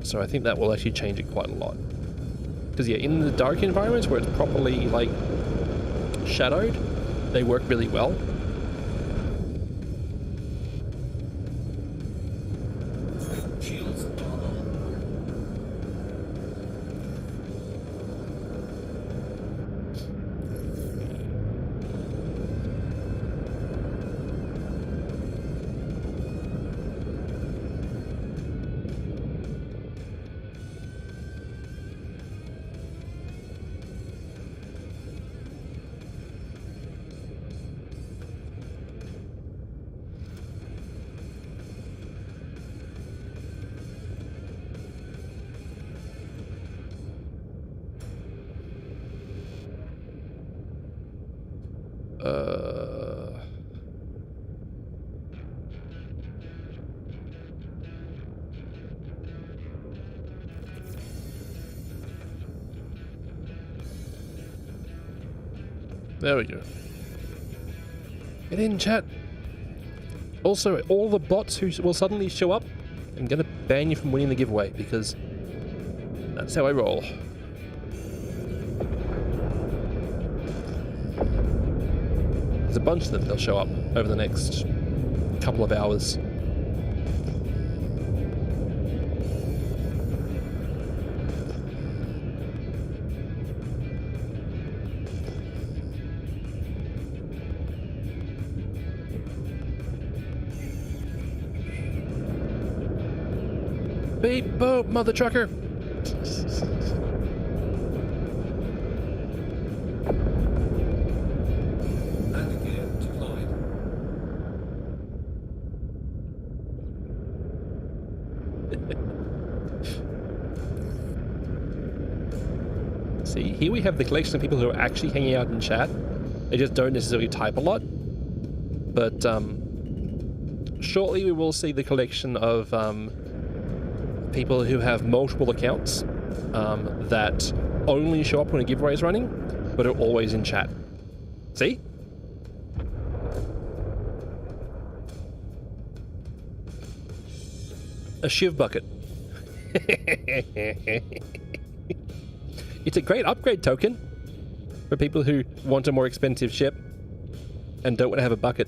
So I think that will actually change it quite a lot. Because yeah, in the dark environments where it's properly like shadowed, they work really well. Shields armor. There we go. Get in, chat. Also, all the bots who will suddenly show up, I'm gonna ban you from winning the giveaway because that's how I roll. There's a bunch of them that'll show up over the next couple of hours. Beep boop, mother trucker. Landing gear deployed. See, here we have the collection of people who are actually hanging out in chat. They just don't necessarily type a lot. But shortly we will see the collection of people who have multiple accounts that only show up when a giveaway is running, but are always in chat. See? A shiv bucket. It's a great upgrade token for people who want a more expensive ship and don't want to have a bucket.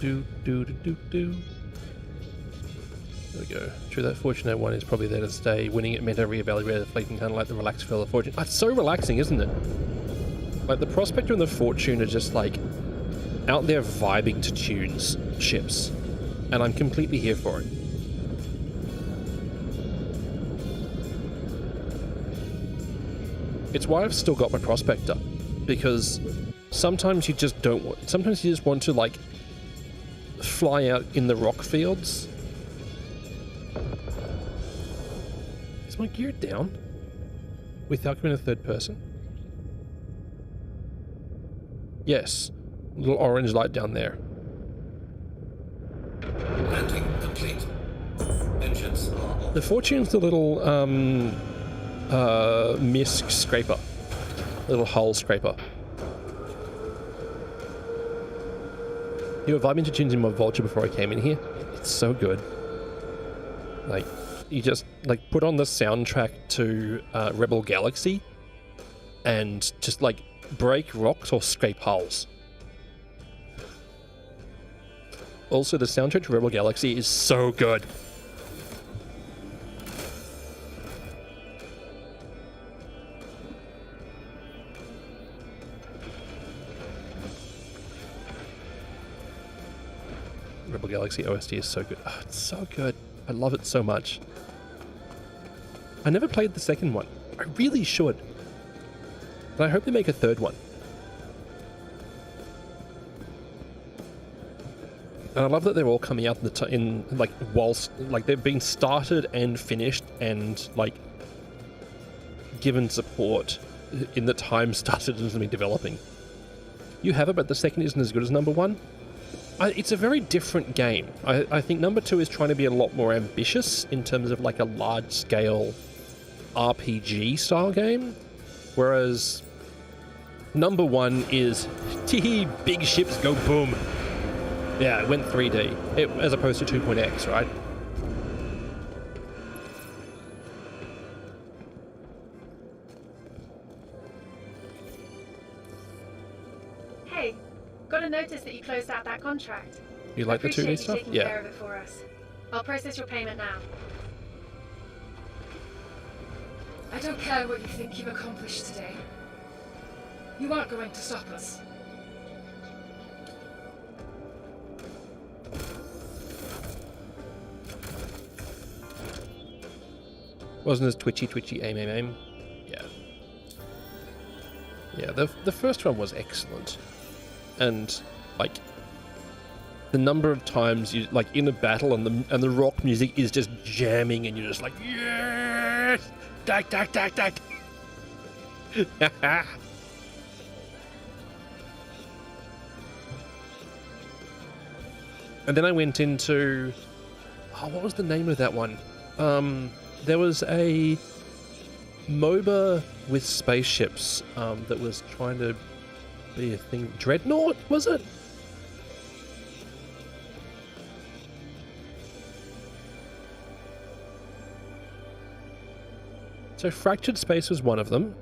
There we go. True, that Fortune 01 is probably there to stay. Winning it meant to reevaluate the fleet and kind of like the relaxed feel of Fortune. It's so relaxing, isn't it? Like the Prospector and the Fortune are just like out there vibing to tunes ships, and I'm completely here for it. It's why I've still got my Prospector, because sometimes you just don't want. Sometimes you just want to like fly out in the rock fields. Is my gear down without going to third person? Yes, little orange light down there. Landing complete. Engines are The Fortune's the little misc scraper, little hull scraper. You know, I've been to choosing my Vulture before I came in here. It's so good. Like, you just like put on the soundtrack to Rebel Galaxy, and just like break rocks or scrape hulls. Also, the soundtrack to Rebel Galaxy is so good. Rebel Galaxy OST is so good. Oh, it's so good. I love it so much. I never played the second one. I really should. And I hope they make a third one. And I love that they're all coming out in like whilst like they've been started and finished and like given support in the time started and been developing. You have it, but the second isn't as good as number one. It's a very different game. I think number two is trying to be a lot more ambitious in terms of like a large scale RPG style game, whereas number one is tee big ships go boom. Yeah, it went 3D as opposed to 2.x, right? Hey, got a notice that you closed out that contract. You like the 2D Appreciate you stuff? taking Yeah. care of it for us. I'll process your payment now. I don't care what you think you've accomplished today. You aren't going to stop us. Wasn't as twitchy aim. Yeah. Yeah, the first one was excellent. And like the number of times you like in a battle and the rock music is just jamming and you're just like, yes! Dak. And then I went into what was the name of that one? There was a MOBA with spaceships that was trying to be a thing. Dreadnought, was it? So Fractured Space was one of them.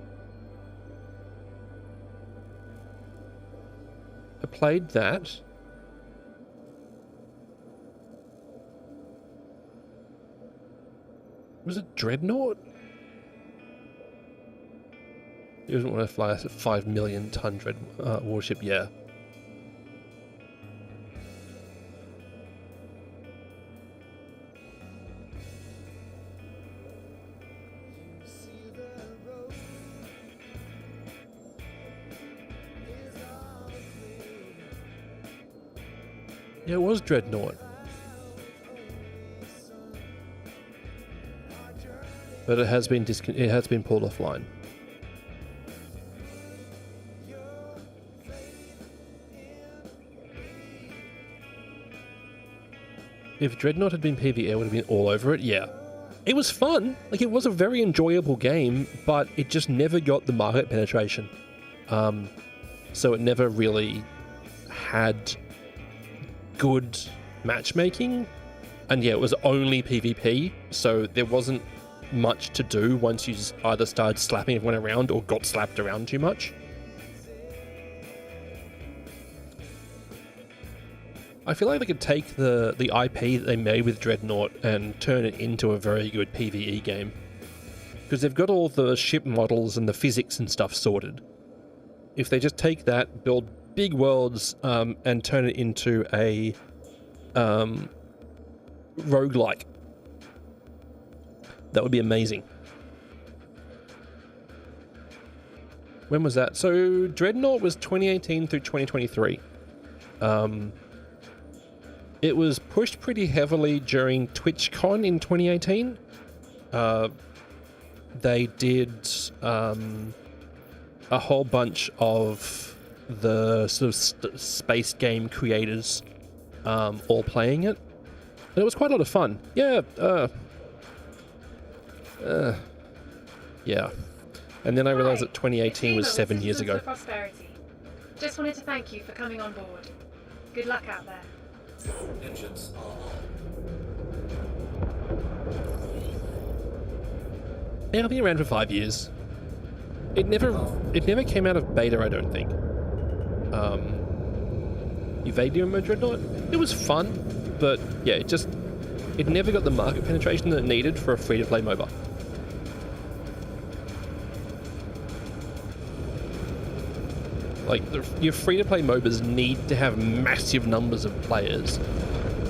I played that. Was it Dreadnought? He doesn't want to fly a 5 million ton warship, yeah. Yeah, it was Dreadnought. But it has been pulled offline. If Dreadnought had been PvE, I would have been all over it, yeah. It was fun. Like, it was a very enjoyable game, but it just never got the market penetration. So it never really had good matchmaking. And yeah, it was only PvP, so there wasn't much to do once you either started slapping everyone around or got slapped around too much. I feel like they could take the IP that they made with Dreadnought and turn it into a very good PvE game. Because they've got all the ship models and the physics and stuff sorted. If they just take that, build big worlds, and turn it into a roguelike, that would be amazing. When was that? So Dreadnought was 2018 through 2023. It was pushed pretty heavily during TwitchCon in 2018. They did a whole bunch of the sort of space game creators all playing it. And it was quite a lot of fun. Yeah, yeah. And then I realized that 2018 was 7 years ago. Prosperity. Just wanted to thank you for coming on board. Good luck out there. Engines are on. Yeah, I think it ran for 5 years. It never came out of beta, I don't think. Evadium Dreadnought, it was fun, but yeah, it never got the market penetration that it needed for a free-to-play MOBA. Like, your free-to-play MOBAs need to have massive numbers of players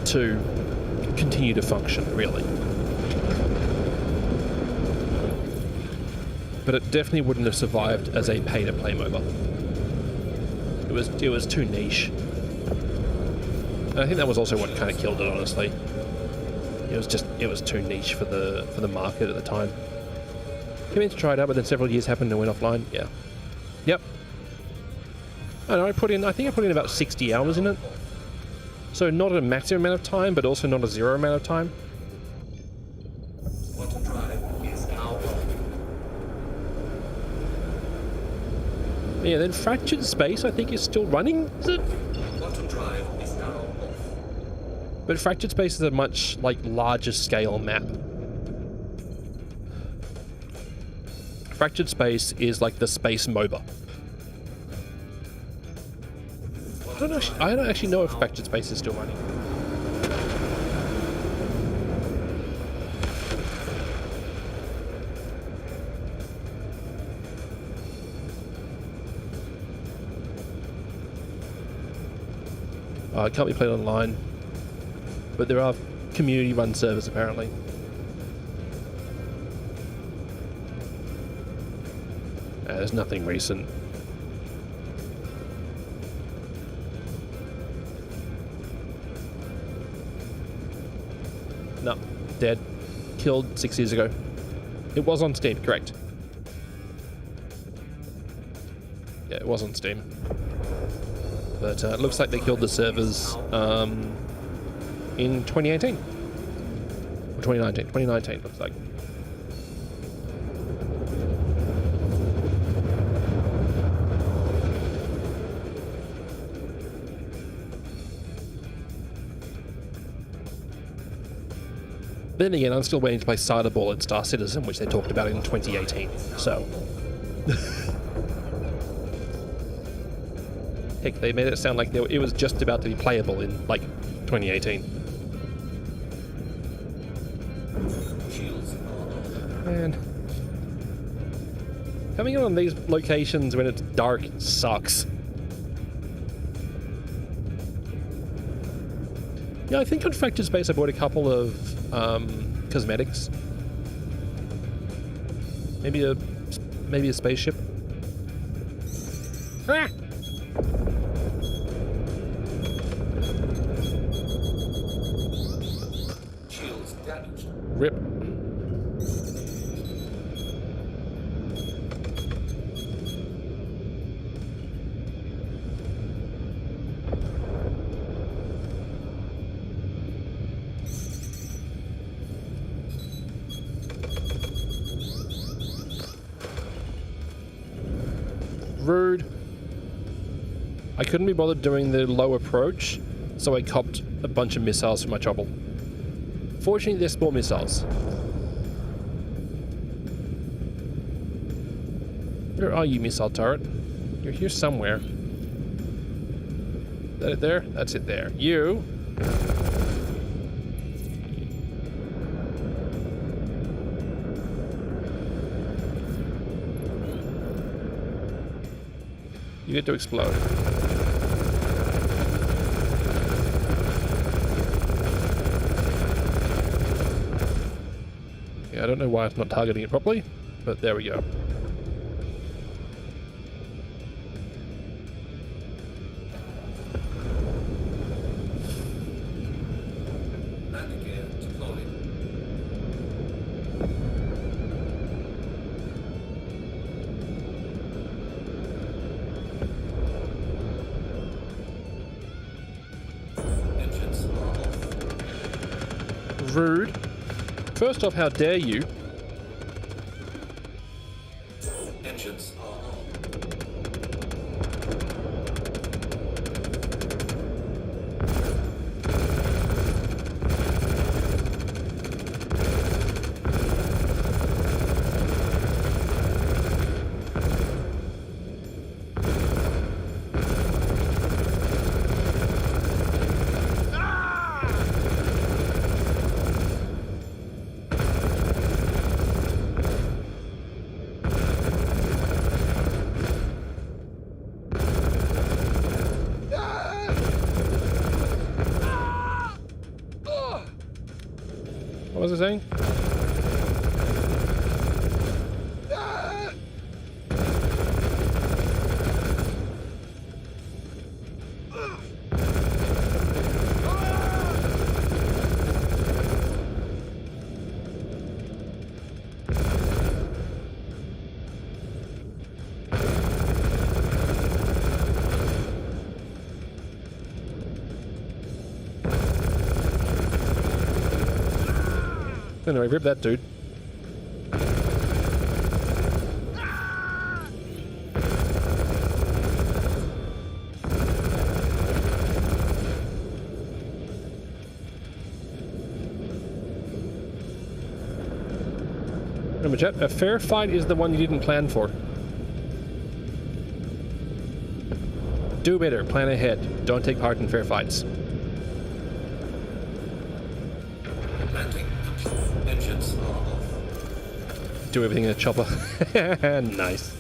to continue to function, really. But it definitely wouldn't have survived as a pay-to-play MOBA. It was too niche. And I think that was also what kind of killed it, honestly. It was too niche for the market at the time. Came in to try it out, but then several years happened and went offline. Yeah. Yep. I don't know, I think I put in about 60 hours in it. So not a massive amount of time, but also not a zero amount of time. Quantum drive is now on. Yeah, then Fractured Space I think is still running, is it? Quantum drive is now off. But Fractured Space is a much, larger scale map. Fractured Space is like the space MOBA. I don't actually know if Fractured Space is still running. It can't be played online, but there are community-run servers apparently. There's nothing recent. No, dead. Killed 6 years ago. It was on Steam, correct. Yeah, it was on Steam. But it looks like they killed the servers in 2018. Or 2019. 2019 looks like. Then again, I'm still waiting to play Cyberball and Star Citizen, which they talked about in 2018. So, heck, they made it sound like it was just about to be playable in 2018. Shields are on. Man, coming in on these locations when it's dark sucks. Yeah, I think on Fractured Space I bought a couple of cosmetics. Maybe a spaceship. Ah! Shields damaged. Rip. Rude. I couldn't be bothered doing the low approach, so I copped a bunch of missiles for my trouble. Fortunately, they're small missiles. Where are you, missile turret? You're here somewhere. Is that it there? That's it there. You. You get to explode. Yeah, I don't know why it's not targeting it properly, but there we go. Landing gear deployed. Engines are off. rude. First off, how dare you? Engines are on. What was I saying? Anyway, rip that dude. Remember, chat, a fair fight is the one you didn't plan for. Do better, plan ahead. Don't take part in fair fights. Landing complete. Engines are off. Do everything in a chopper. Nice.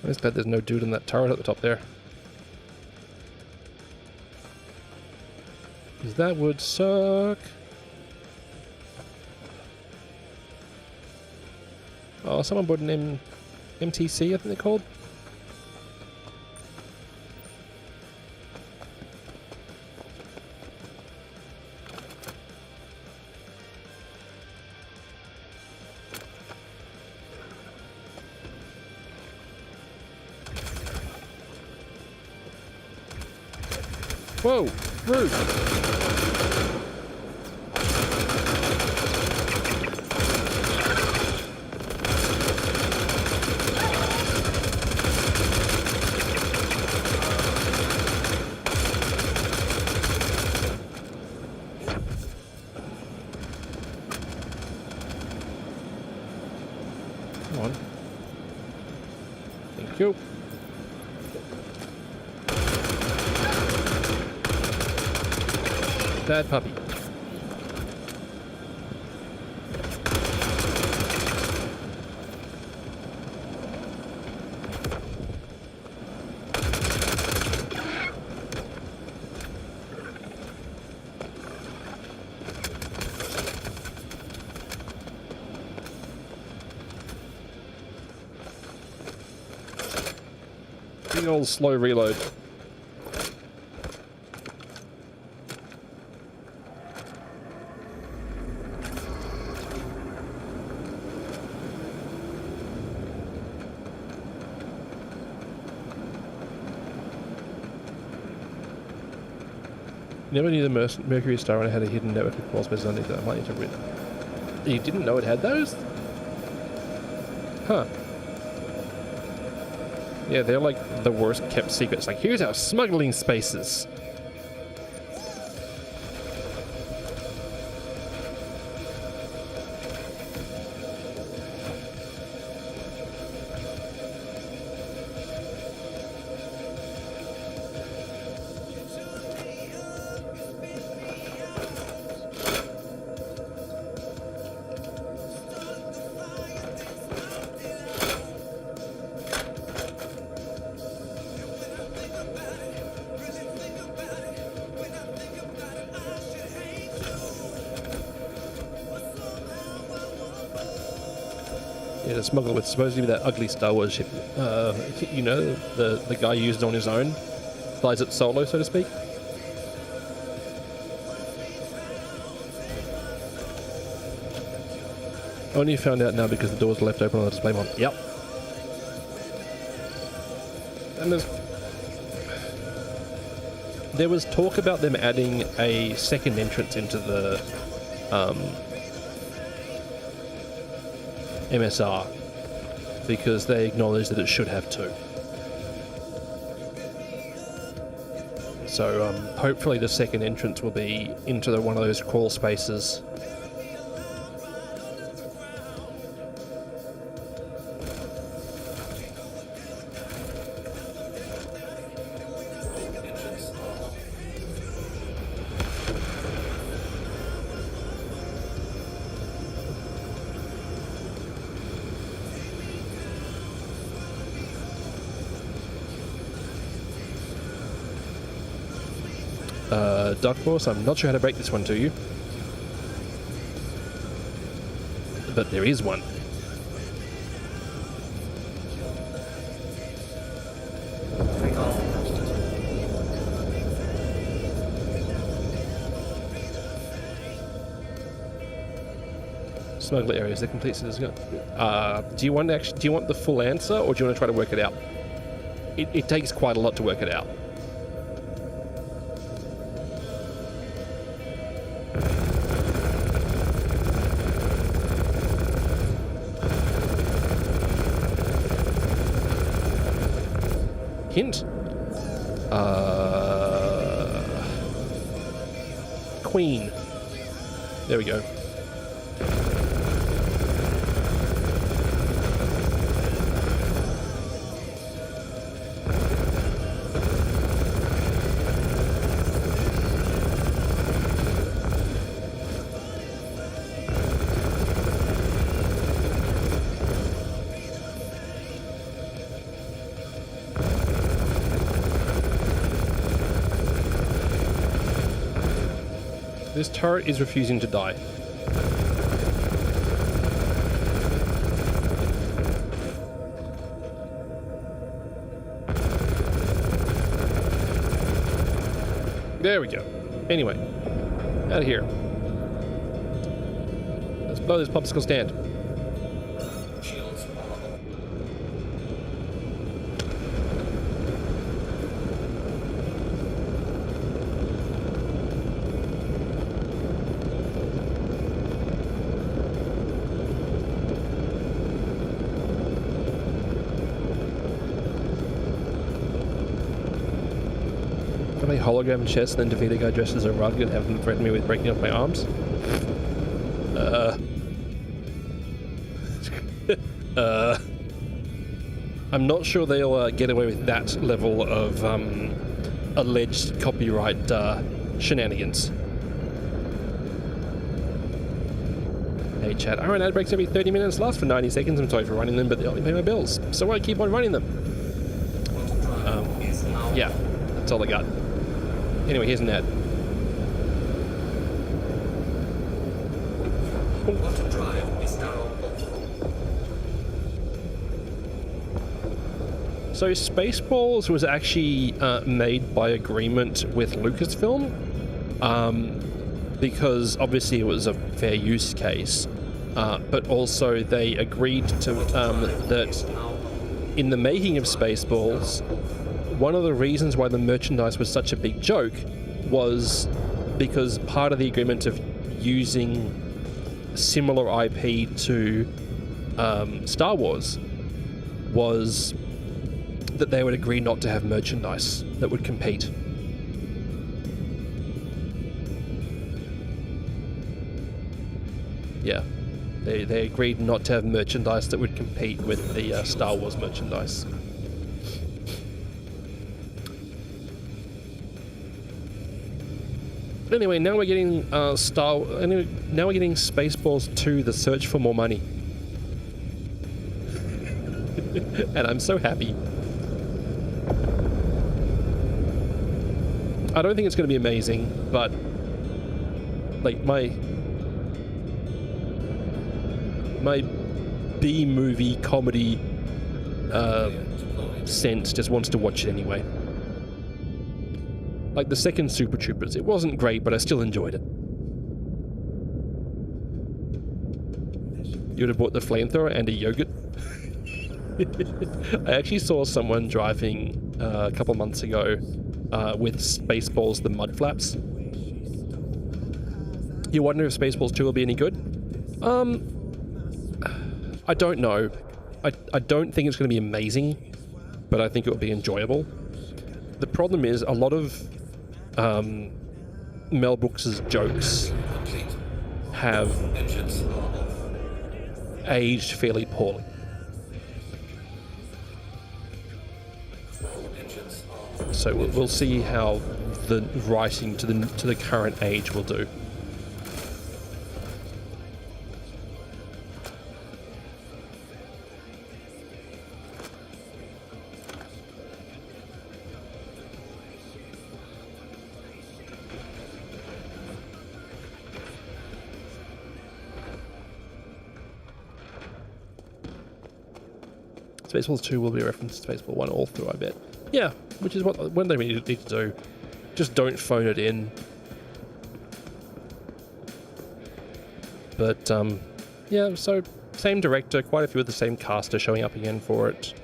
I'm just glad there's no dude in that turret at the top there. Because that would suck. Oh, someone bought an MTC, I think they're called. Whoa, rude. Come on. Thank you. Bad puppy. Big old slow reload. Never knew the Mercury Star had a hidden network of crawl spaces underneath it. I might need to read it. You didn't know it had those? Huh. Yeah, they're like the worst kept secrets. Like, here's our smuggling spaces. Yeah, the smuggler with supposedly that ugly Star Wars ship. You know, the guy used on his own, flies it solo, so to speak. Only found out now because the doors are left open on the display mod. Yep. And there was talk about them adding a second entrance into the MSR because they acknowledge that it should have two. So hopefully the second entrance will be into one of those crawl spaces. Dark Force, I'm not sure how to break this one to you. But there is one. Smuggler areas, the complete citizen. Do you want the full answer, or do you want to try to work it out? It takes quite a lot to work it out. Hint. Queen. There we go. This turret is refusing to die. There we go. Anyway, out of here. Let's blow this popsicle stand. Shields vulnerable. A hologram chest and then defeat a guy dressed as a rug and have them threaten me with breaking off my arms. I'm not sure they'll get away with that level of alleged copyright shenanigans. Hey chat, I run ad breaks every 30 minutes, last for 90 seconds. I'm sorry for running them, but they only pay my bills, so I keep on running them. Yeah, that's all I got. Anyway, here's an ad. Water drive is now open. So Spaceballs was actually made by agreement with Lucasfilm, because obviously it was a fair use case, but also they agreed to that in the making of Spaceballs, one of the reasons why the merchandise was such a big joke was because part of the agreement of using similar IP to Star Wars was that they would agree not to have merchandise that would compete. Yeah, they agreed not to have merchandise that would compete with the Star Wars merchandise. Anyway, now we're getting now we're getting Spaceballs 2: The Search for More Money, and I'm so happy. I don't think it's going to be amazing, but like my B-movie comedy sense just wants to watch it anyway. Like the second Super Troopers, it wasn't great, but I still enjoyed it. You would have bought the flamethrower and a yogurt. I actually saw someone driving a couple months ago with Spaceballs the Mud Flaps. You wonder if Spaceballs 2 will be any good? I don't know. I don't think it's going to be amazing, but I think it will be enjoyable. The problem is a lot of Mel Brooks's jokes have aged fairly poorly. So we'll see how the writing to the current age will do. Spaceballs 2 will be a reference to Spaceball 1 all through, I bet. Yeah, which is what they need to do. Just don't phone it in. But, yeah, so same director, quite a few of the same cast are showing up again for it.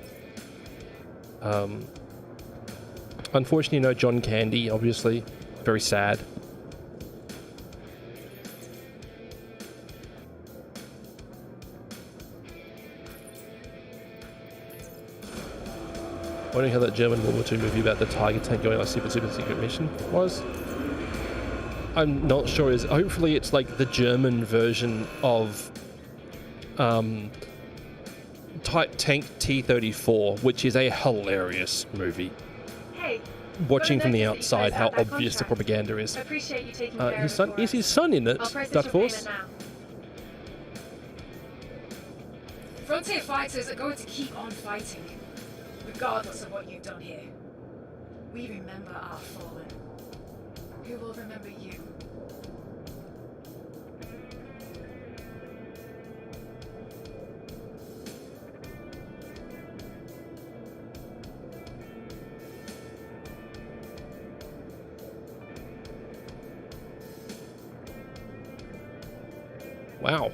Unfortunately, no John Candy, obviously. Very sad. Wondering how that German World War II movie about the Tiger tank going on a super secret mission was. I'm not sure. Hopefully it's like the German version of Tank T-34, which is a hilarious movie. Hey, Watching from the got a notice that you outside how closed out that obvious the contract. propaganda is. I appreciate you taking care His of son it for is us. his son in it. I'll process Dark your Force. payment now. Frontier fighters are going to keep on fighting, regardless of what you've done here. We remember our fallen. Who will remember you? Wow.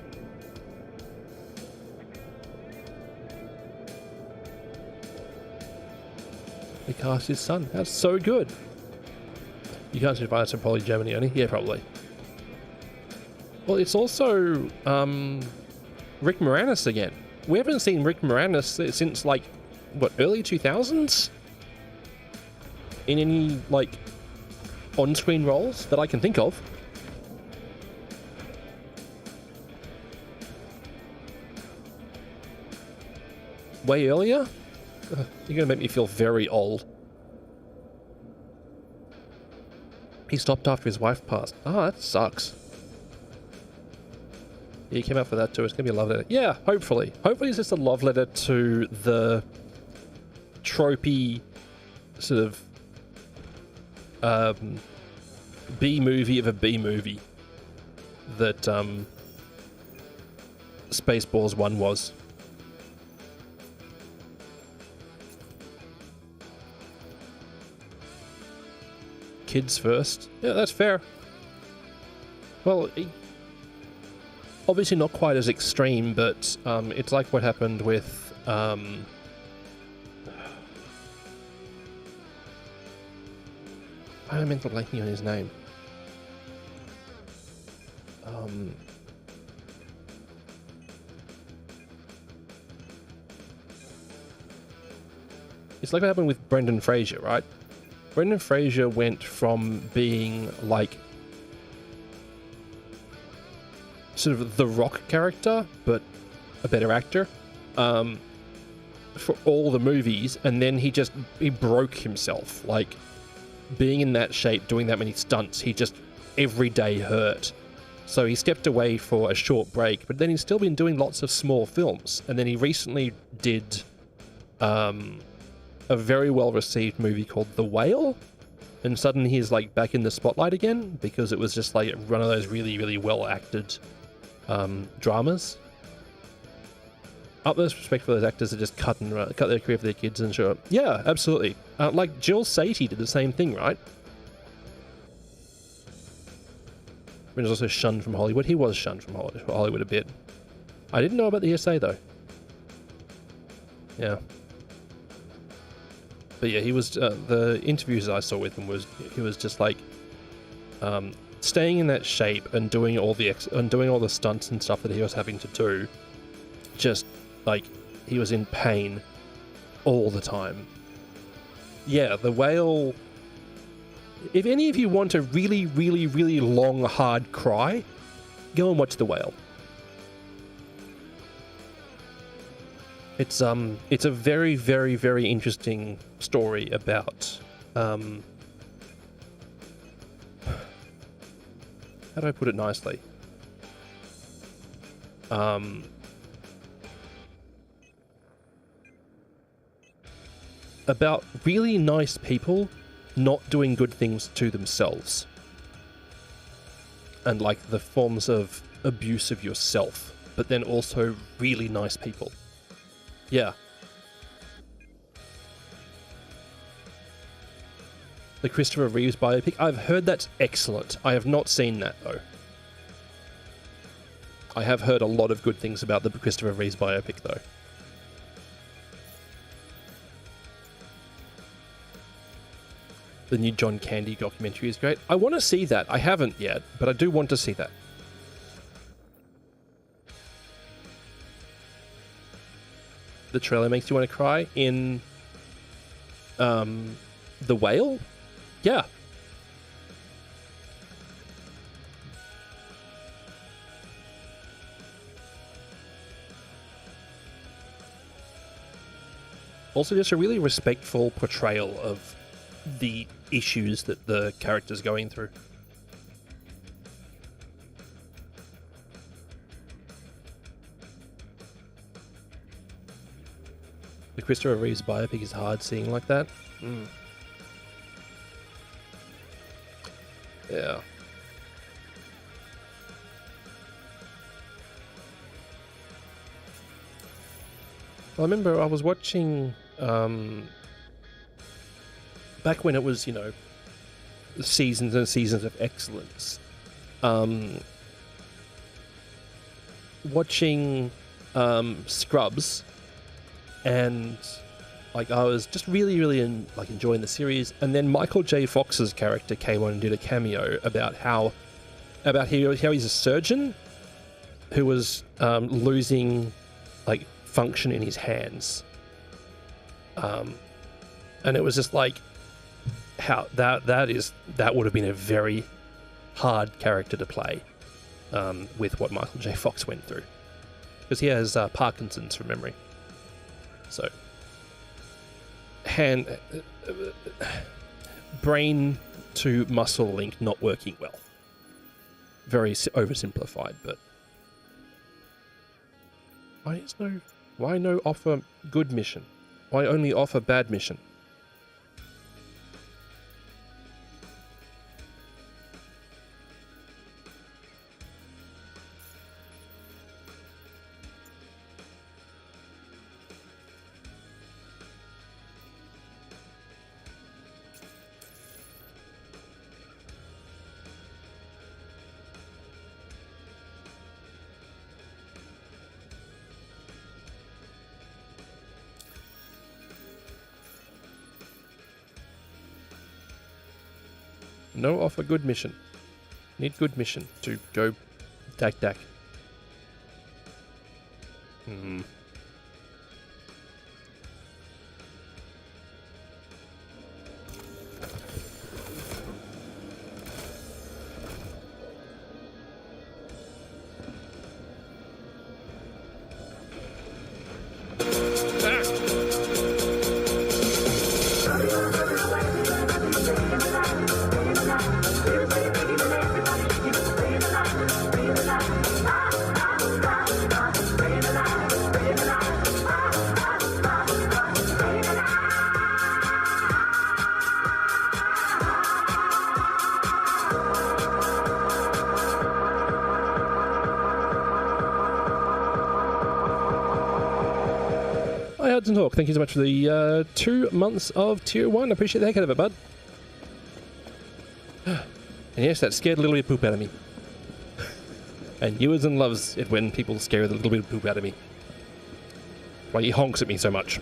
They cast his son. That's so good. You can't survive that's in probably Germany only? Yeah, probably. Well, it's also Rick Moranis again. We haven't seen Rick Moranis since, like, what, early 2000s? In any, like, on-screen roles that I can think of. Way earlier? You're gonna make me feel very old. He stopped after his wife passed. Oh, that sucks. Yeah, he came out for that too. It's gonna be a love letter. Yeah, hopefully. Hopefully it's just a love letter to the tropey sort of B-movie of a B-movie that Spaceballs 1 was. Kids first. Yeah, that's fair. Well, obviously not quite as extreme, but it's like what happened with why am I mental blanking on his name? It's like what happened with Brendan Fraser, right? Brendan Fraser went from being like sort of the Rock character, but a better actor, for all the movies, and then he broke himself. Like, being in that shape, doing that many stunts, he just every day hurt. So he stepped away for a short break, but then he's still been doing lots of small films. And then he recently did a very well-received movie called The Whale, and suddenly he's like back in the spotlight again because it was just like one of those really, really well-acted dramas. utmost respect for those actors that just cut their career for their kids and show up. Yeah, absolutely. Like Jill Satie did the same thing, right? He was also shunned from Hollywood. He was shunned from Hollywood a bit. I didn't know about the ESA though. Yeah. But yeah, he was, the interviews I saw with him was, he was just like, staying in that shape and doing all the stunts and stuff that he was having to do, just like, he was in pain all the time. Yeah, The Whale, if any of you want a really, really, really long, hard cry, go and watch The Whale. It's a very, very, very interesting story about how do I put it nicely? About really nice people not doing good things to themselves. And like the forms of abuse of yourself, but then also really nice people. Yeah. The Christopher Reeves biopic. I've heard that's excellent. I have not seen that, though. I have heard a lot of good things about the Christopher Reeves biopic, though. The new John Candy documentary is great. I want to see that. I haven't yet, but I do want to see that. The trailer makes you want to cry in The Whale? Yeah. Also just a really respectful portrayal of the issues that the character's going through. The Christopher Reeves biopic is hard seeing like that. Yeah. I remember I was watching, back when it was, you know, seasons and seasons of excellence, watching Scrubs, and like I was just really enjoying the series, and then Michael J. Fox's character came on and did a cameo about how he's a surgeon who was losing like function in his hands, and it was just like how that would have been a very hard character to play with what Michael J. Fox went through, because he has Parkinson's from memory. So, brain to muscle link not working well. Very oversimplified, but why no offer good mission? Why only offer bad mission? No offer good mission. Need good mission to go dak. Hudson Hawk, thank you so much for the 2 months of tier 1. I appreciate the heck out of it, bud. And yes, that scared a little bit of poop out of me. And Ewan loves it when people scare the little bit of poop out of me. Why he honks at me so much.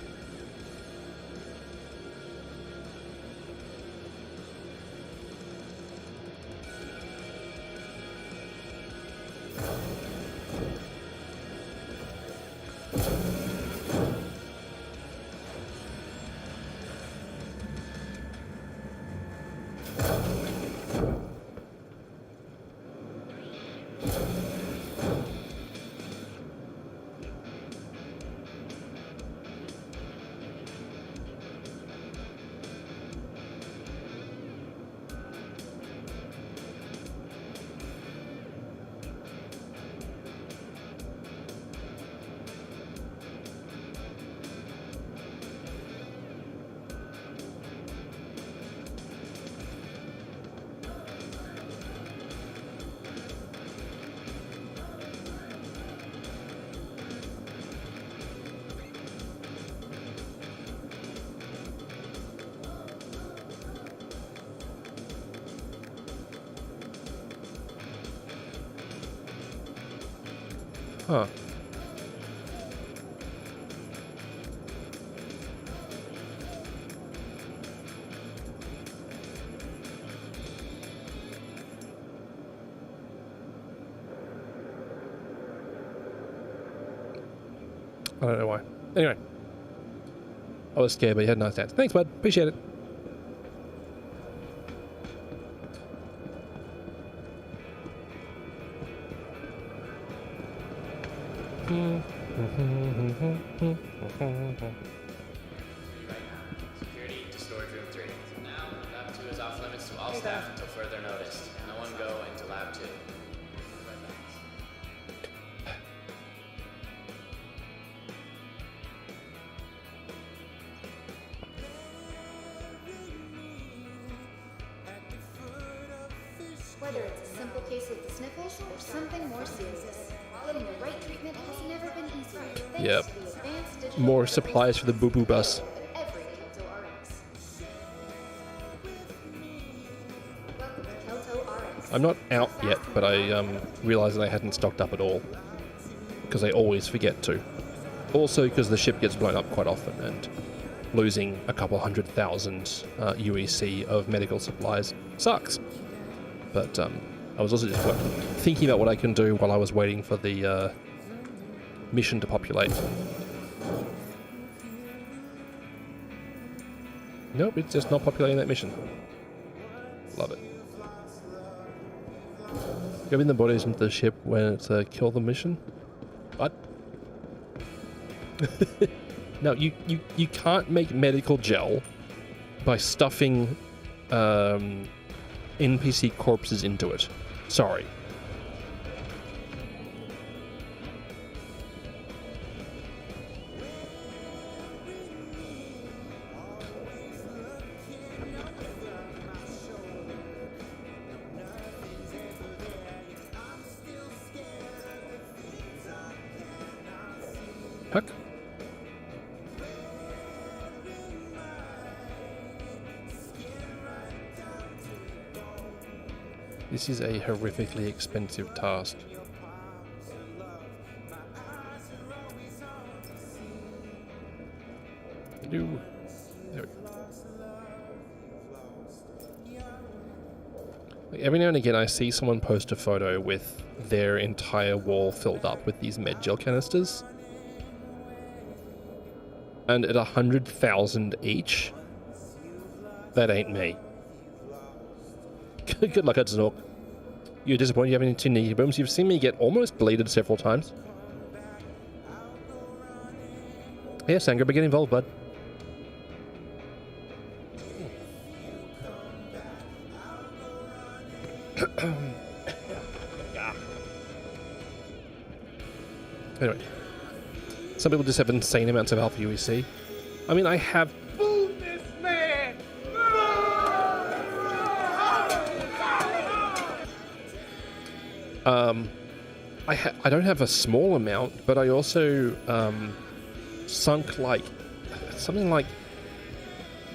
Huh. I don't know why. Anyway. I was scared, but you had a nice dance. Thanks, bud. Appreciate it. Security to storage room 3. Now, Lab 2 is off limits to all staff until further notice. No one go into Lab 2. Whether it's a simple case of the sniffles or something more serious, getting the right treatment has never been easier. Thanks Yep. to the advanced digital More supplies for the boo-boo bus. of every Kelto RX. Welcome to Kelto RX. I'm not out yet, but I realized that I hadn't stocked up at all. Because I always forget to. Also because the ship gets blown up quite often, and losing a couple 100,000 UEC of medical supplies sucks. But I was also just thinking about what I can do while I was waiting for the mission to populate. Nope, it's just not populating that mission. Love it. Grabbing the bodies into the ship when it's a kill the mission? What? No, you can't make medical gel by stuffing NPC corpses into it. Sorry. Huck. This is a horrifically expensive task. Do. There we go. Like every now and again I see someone post a photo with their entire wall filled up with these med gel canisters. And at 100,000 each, that ain't me. Good luck, Hudson Hawk. You're disappointed you haven't too knee booms. You've seen me get almost bleeded several times. Yeah, Sangra, but get involved, bud. Anyway. Some people just have insane amounts of alpha UEC. I mean, I have... I don't have a small amount, but I also sunk like something like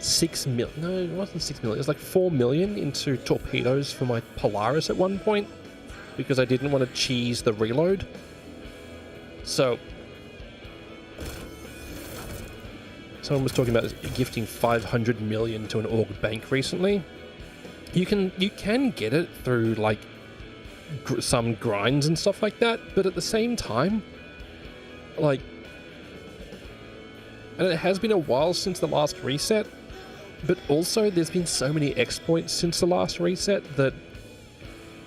6 mil. No, it wasn't 6 million. It was like 4 million into torpedoes for my Polaris at one point because I didn't want to cheese the reload. So someone was talking about gifting 500 million to an org bank recently. You can get it through like some grinds and stuff like that, but at the same time, like, and it has been a while since the last reset, but also there's been so many exploits since the last reset that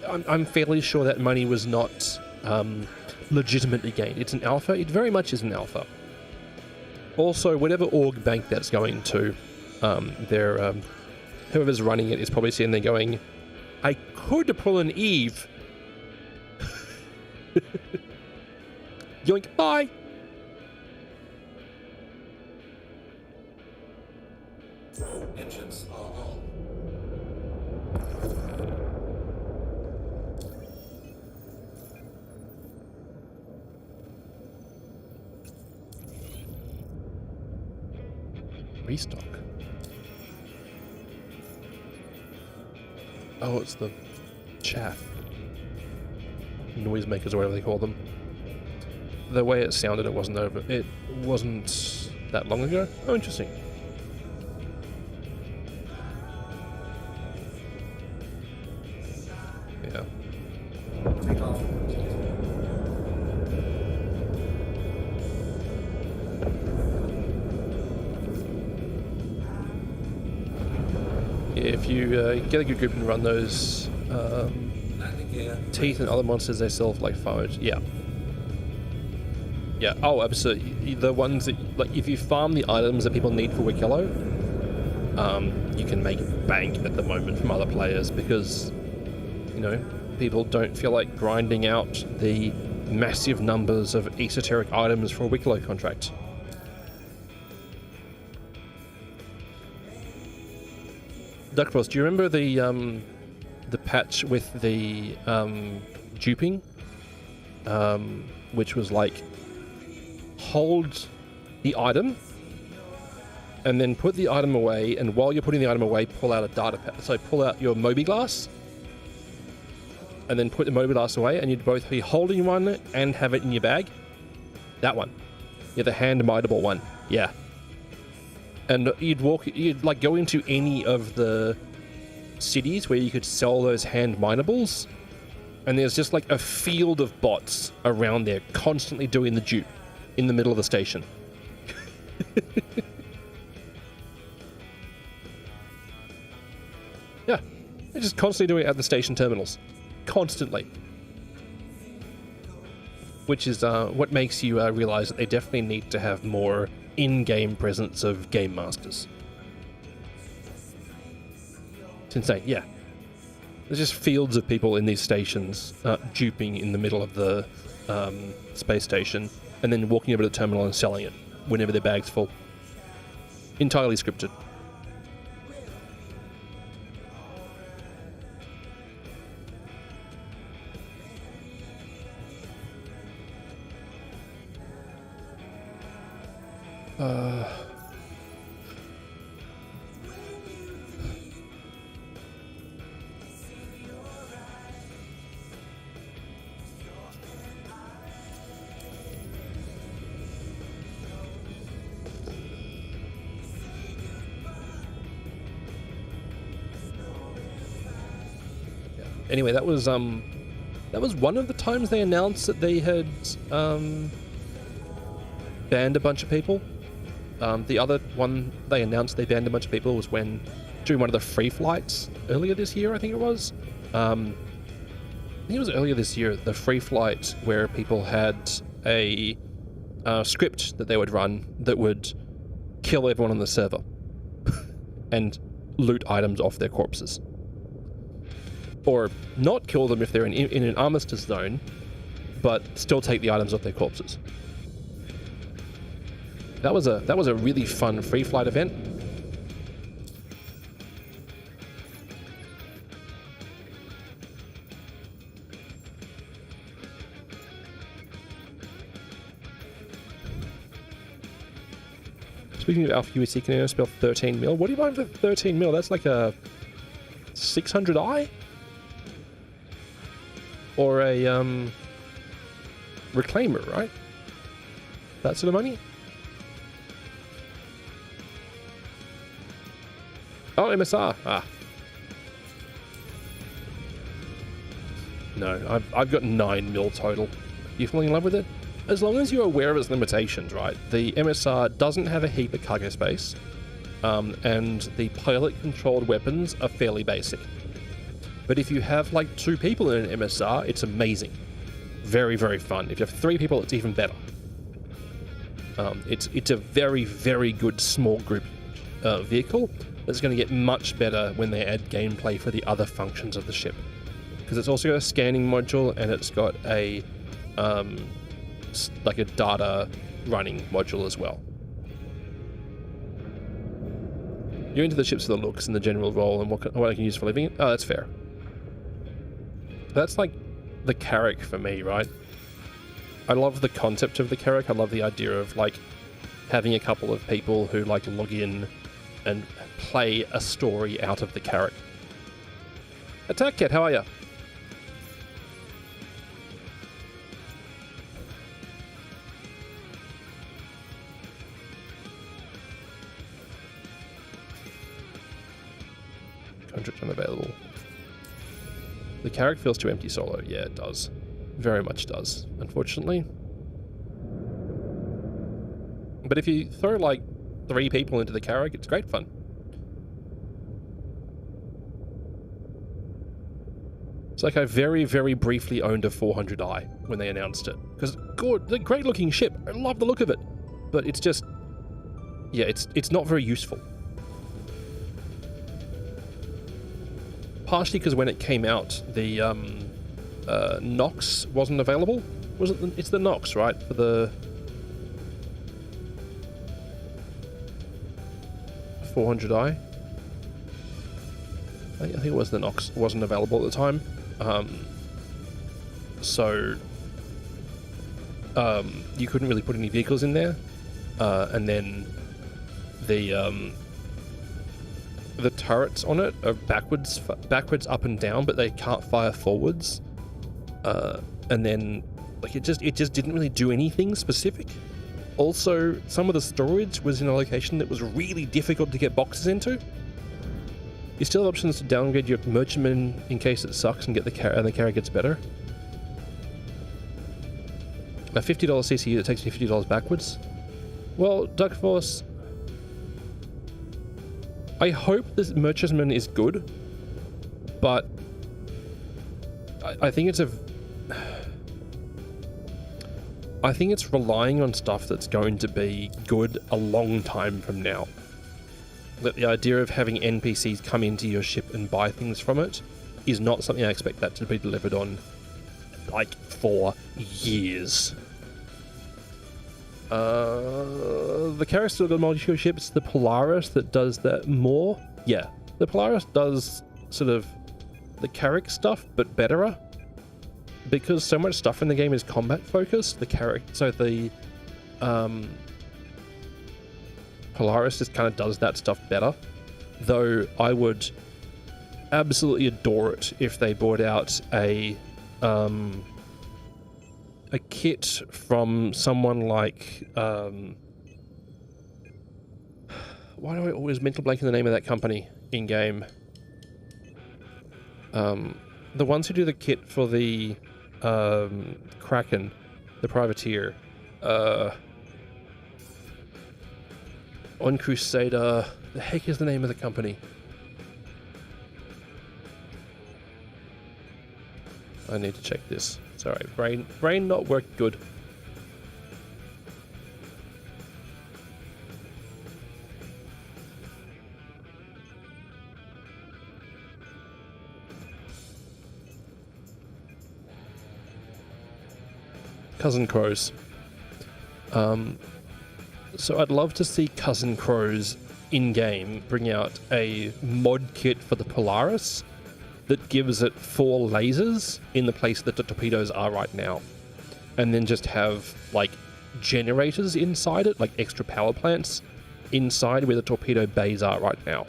I'm fairly sure that money was not legitimately gained. It's an alpha. It very much is an alpha. Also, whatever org bank that's going to, whoever's running it is probably sitting there going, I could pull an Eve. Yoink, bye. Engines are on. Restock. Oh, it's the chaff. Noisemakers or whatever they call them. The way it sounded, it wasn't that long ago. Oh, interesting. Yeah. Take off. If you get a good group and run those Landing gear. teeth and other monsters, they still have like farmage. Yeah. Yeah. Oh, absolutely. The ones that, like, if you farm the items that people need for Wikillo, you can make bank at the moment from other players because, you know, people don't feel like grinding out the massive numbers of esoteric items for a Wikillo contract. Duckfrost, do you remember the patch with the duping, which was like hold the item and then put the item away, and while you're putting the item away, pull out a data pad. So pull out your Mobi-Glass and then put the Mobi-Glass away, and you'd both be holding one and have it in your bag. That one. Yeah, the hand-mightable one. Yeah. And you'd like go into any of the cities where you could sell those hand minables, and there's just like a field of bots around there constantly doing the dupe in the middle of the station. Yeah, they're just constantly doing it at the station terminals. Constantly. Which is what makes you realize that they definitely need to have more in-game presence of game masters. It's insane, yeah. There's just fields of people in these stations duping in the middle of the space station and then walking over to the terminal and selling it whenever their bag's full. Entirely scripted. Anyway, that was one of the times they announced that they had banned a bunch of people. The other one they announced they banned a bunch of people was when during one of the free flights earlier this year, I think it was. I think it was earlier this year, the free flight where people had a script that they would run that would kill everyone on the server and loot items off their corpses. Or not kill them if they're in an armistice zone, but still take the items off their corpses. That was a really fun free flight event. Speaking of Alpha UEC, can you spell 13 mil? What do you buy for 13 mil? That's like a 600i? Or a Reclaimer, right? That sort of money? Oh, MSR. Ah. No, I've got 9 mil total. You falling in love with it? As long as you're aware of its limitations, right? The MSR doesn't have a heap of cargo space, and the pilot-controlled weapons are fairly basic. But if you have like 2 people in an MSR, it's amazing. Very, very fun. If you have 3 people, it's even better. It's a very, very good small group vehicle that's going to get much better when they add gameplay for the other functions of the ship. Because it's also got a scanning module, and it's got a like a data running module as well. You're into the ships for the looks and the general role and what I can use for living. Oh, that's fair. That's like the Carrack for me, right? I love the concept of the Carrack. I love the idea of like having a couple of people who like log in and play a story out of the Carrack. Attack Cat, how are you? Contract unavailable. The Carrack feels too empty solo. Yeah, it does. Very much does, unfortunately. But if you throw like 3 people into the Carrack, it's great fun. It's like I very, very briefly owned a 400i when they announced it. Because, good, the great looking ship. I love the look of it. But it's just, yeah, it's not very useful. Partially because when it came out, the Nox wasn't available. Was it? It's the Nox, right? For the 400i. I think it was the Nox. It wasn't available at the time. So you couldn't really put any vehicles in there. And then the turrets on it are backwards up and down, but they can't fire forwards. And then like it just didn't really do anything specific. Also, some of the storage was in a location that was really difficult to get boxes into. You still have options to downgrade your merchantman in case it sucks and get the Carrack gets better. A $50 CCU that takes me $50 backwards. Well, Duck Force, I hope this merchantman is good, but I think it's relying on stuff that's going to be good a long time from now. That the idea of having NPCs come into your ship and buy things from it is not something I expect that to be delivered on, like, for years. The Carrack's still got multi-fuel ships. The Polaris that does that more. Yeah, the Polaris does sort of the Carrack stuff, but betterer. Because so much stuff in the game is combat focused, the Carrack, so the Polaris just kind of does that stuff better. Though I would absolutely adore it if they brought out a kit from someone like why do I always mental blank in the name of that company in game? The ones who do the kit for the Kraken, the privateer, on Crusader, the heck is the name of the company? I need to check this. Sorry, brain not worked good. Cousin Crows. So I'd love to see Cousin Crows in-game bring out a mod kit for the Polaris that gives it 4 lasers in the place that the torpedoes are right now. And then just have, like, generators inside it, like extra power plants, inside where the torpedo bays are right now.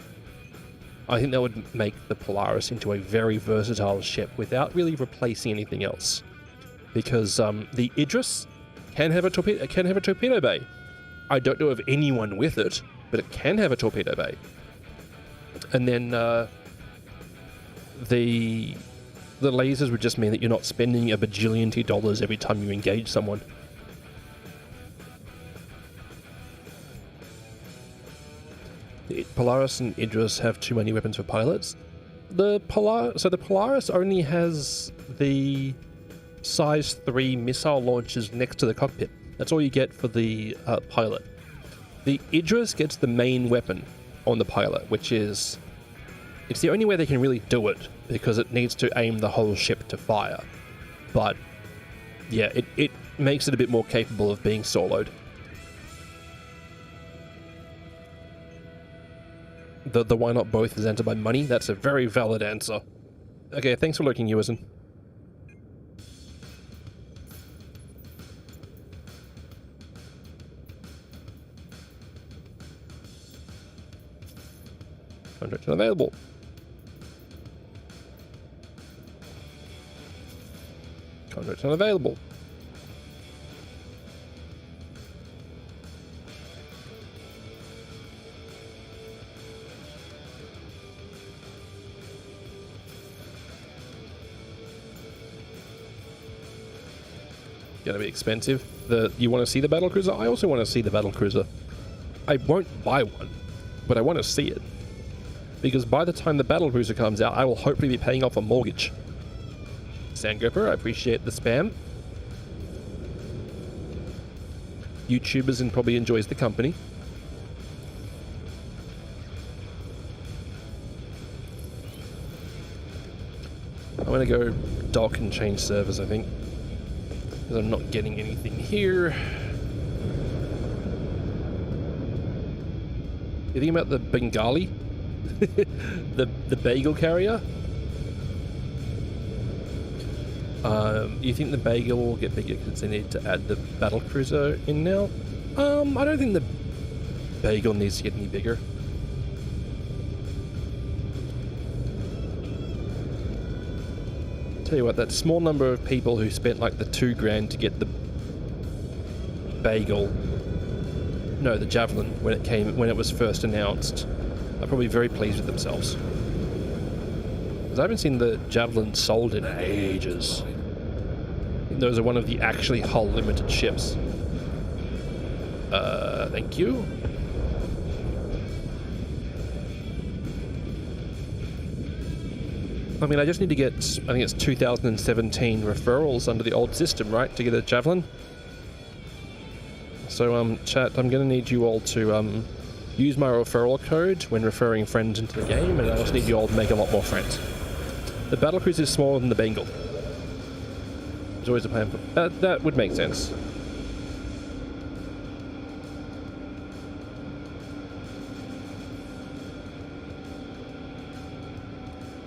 I think that would make the Polaris into a very versatile ship without really replacing anything else. Because the Idris can have a torpedo bay. I don't know of anyone with it, but it can have a torpedo bay. And then the lasers would just mean that you're not spending a bajillion $2 every time you engage someone. The Polaris and Idris have too many weapons for pilots. The Polaris only has the size 3 missile launchers next to the cockpit. That's all you get for the pilot. The Idris gets the main weapon on the pilot, which is... It's the only way they can really do it, because it needs to aim the whole ship to fire. But, yeah, it makes it a bit more capable of being soloed. The why not both is answered by money. That's a very valid answer. Okay, thanks for looking, Ewerson. Contract unavailable. Contract unavailable. Gonna be expensive. You want to see the battlecruiser? I also want to see the battlecruiser. I won't buy one, but I want to see it. Because by the time the battlecruiser comes out, I will hopefully be paying off a mortgage. Sandgroper, I appreciate the spam. YouTubers and probably enjoys the company. I'm gonna go dock and change servers, I think. Because I'm not getting anything here. You think about the Bengali? the bagel carrier? You think the bagel will get bigger because they need to add the battlecruiser in now? I don't think the bagel needs to get any bigger. Tell you what, that small number of people who spent like the $2,000 to get the bagel, no, the Javelin when it was first announced, are probably very pleased with themselves. Because I haven't seen the Javelin sold in ages. Those are one of the actually hull limited ships. Thank you. I mean, I just need to get, I think it's 2017 referrals under the old system, right, to get a Javelin. So, chat, I'm going to need you all to use my referral code when referring friends into the game, and I also need you all to make a lot more friends. The battlecruiser is smaller than the Bengal. There's always a plan for that would make sense.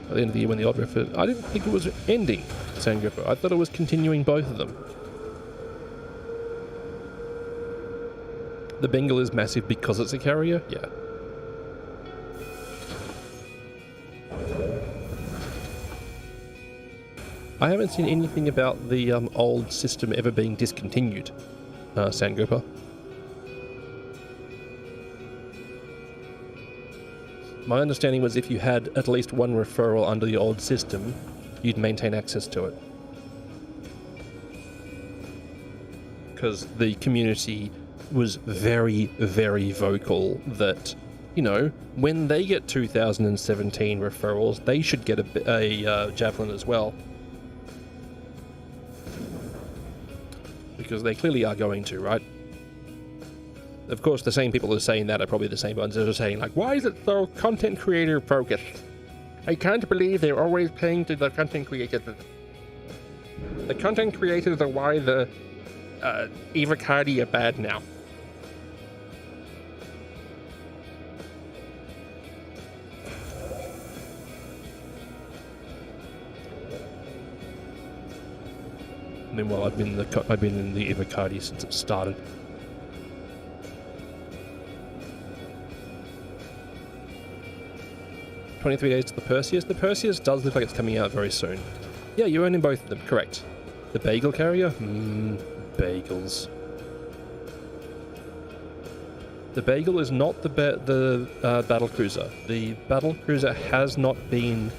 At the end of the year when the odd refer... I didn't think it was ending, Sandgripper. I thought it was continuing both of them. The Bengal is massive because it's a carrier? Yeah. I haven't seen anything about the old system ever being discontinued, Sandgripper. My understanding was if you had at least one referral under the old system, you'd maintain access to it. Because the community was very, very vocal that, you know, when they get 2017 referrals, they should get a Javelin as well. Because they clearly are going to, right? Of course, the same people that are saying that are probably the same ones that are saying, like, why is it so content creator focused? I can't believe they're always paying to the content creators. The content creators are why the Evocati are bad now. Meanwhile, I've been in the Evocati since it started. 23 days to the Perseus. The Perseus does look like it's coming out very soon. Yeah, you're owning both of them, correct. The bagel carrier? Bagels. The bagel is not the battle cruiser. The battle cruiser has not been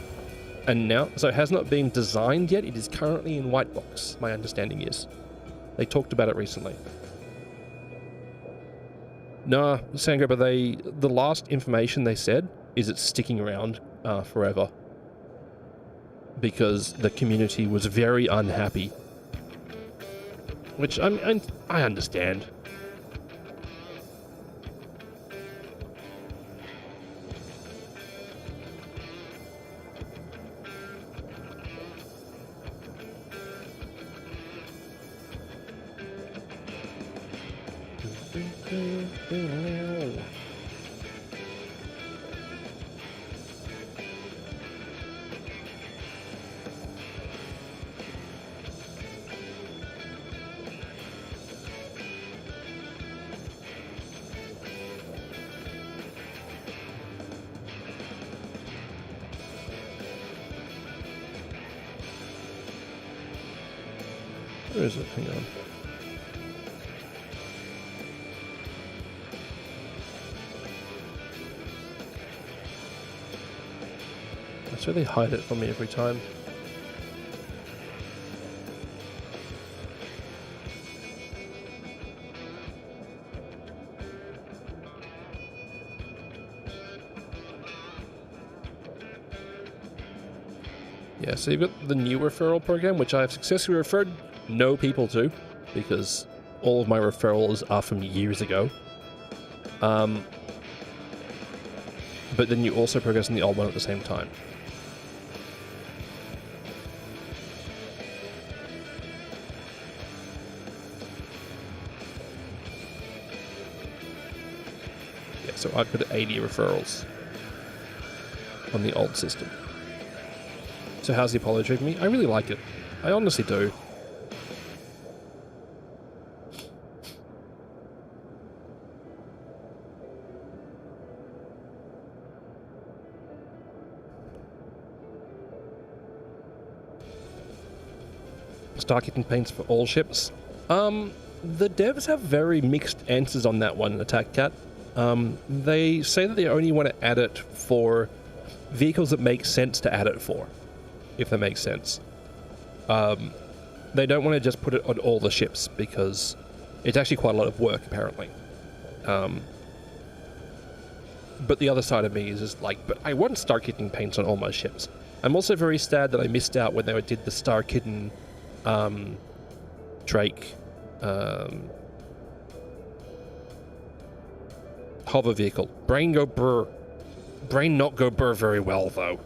announced, so it has not been designed yet. It is currently in white box, my understanding is. They talked about it recently. Nah, Sandgrabber, the last information they said is it's sticking around forever. Because the community was very unhappy. Which I understand. Where is it? Hang on. That's where they hide it from me every time. Yeah, so you've got the new referral program, which I have successfully referred no people to, because all of my referrals are from years ago. But then you also progress in the old one at the same time. Yeah, so I put 80 referrals on the old system. So how's the Apollo treating me? I really like it. I honestly do. Star Kitten paints for all ships. The devs have very mixed answers on that one, Attack Cat. They say that they only want to add it for vehicles that make sense to add it for, if that makes sense. They don't want to just put it on all the ships because it's actually quite a lot of work, apparently. But the other side of me is just like, but I want Star Kitten paints on all my ships. I'm also very sad that I missed out when they did the Star Kitten Drake hover vehicle. Brain go brr. Brain not go brr very well, though.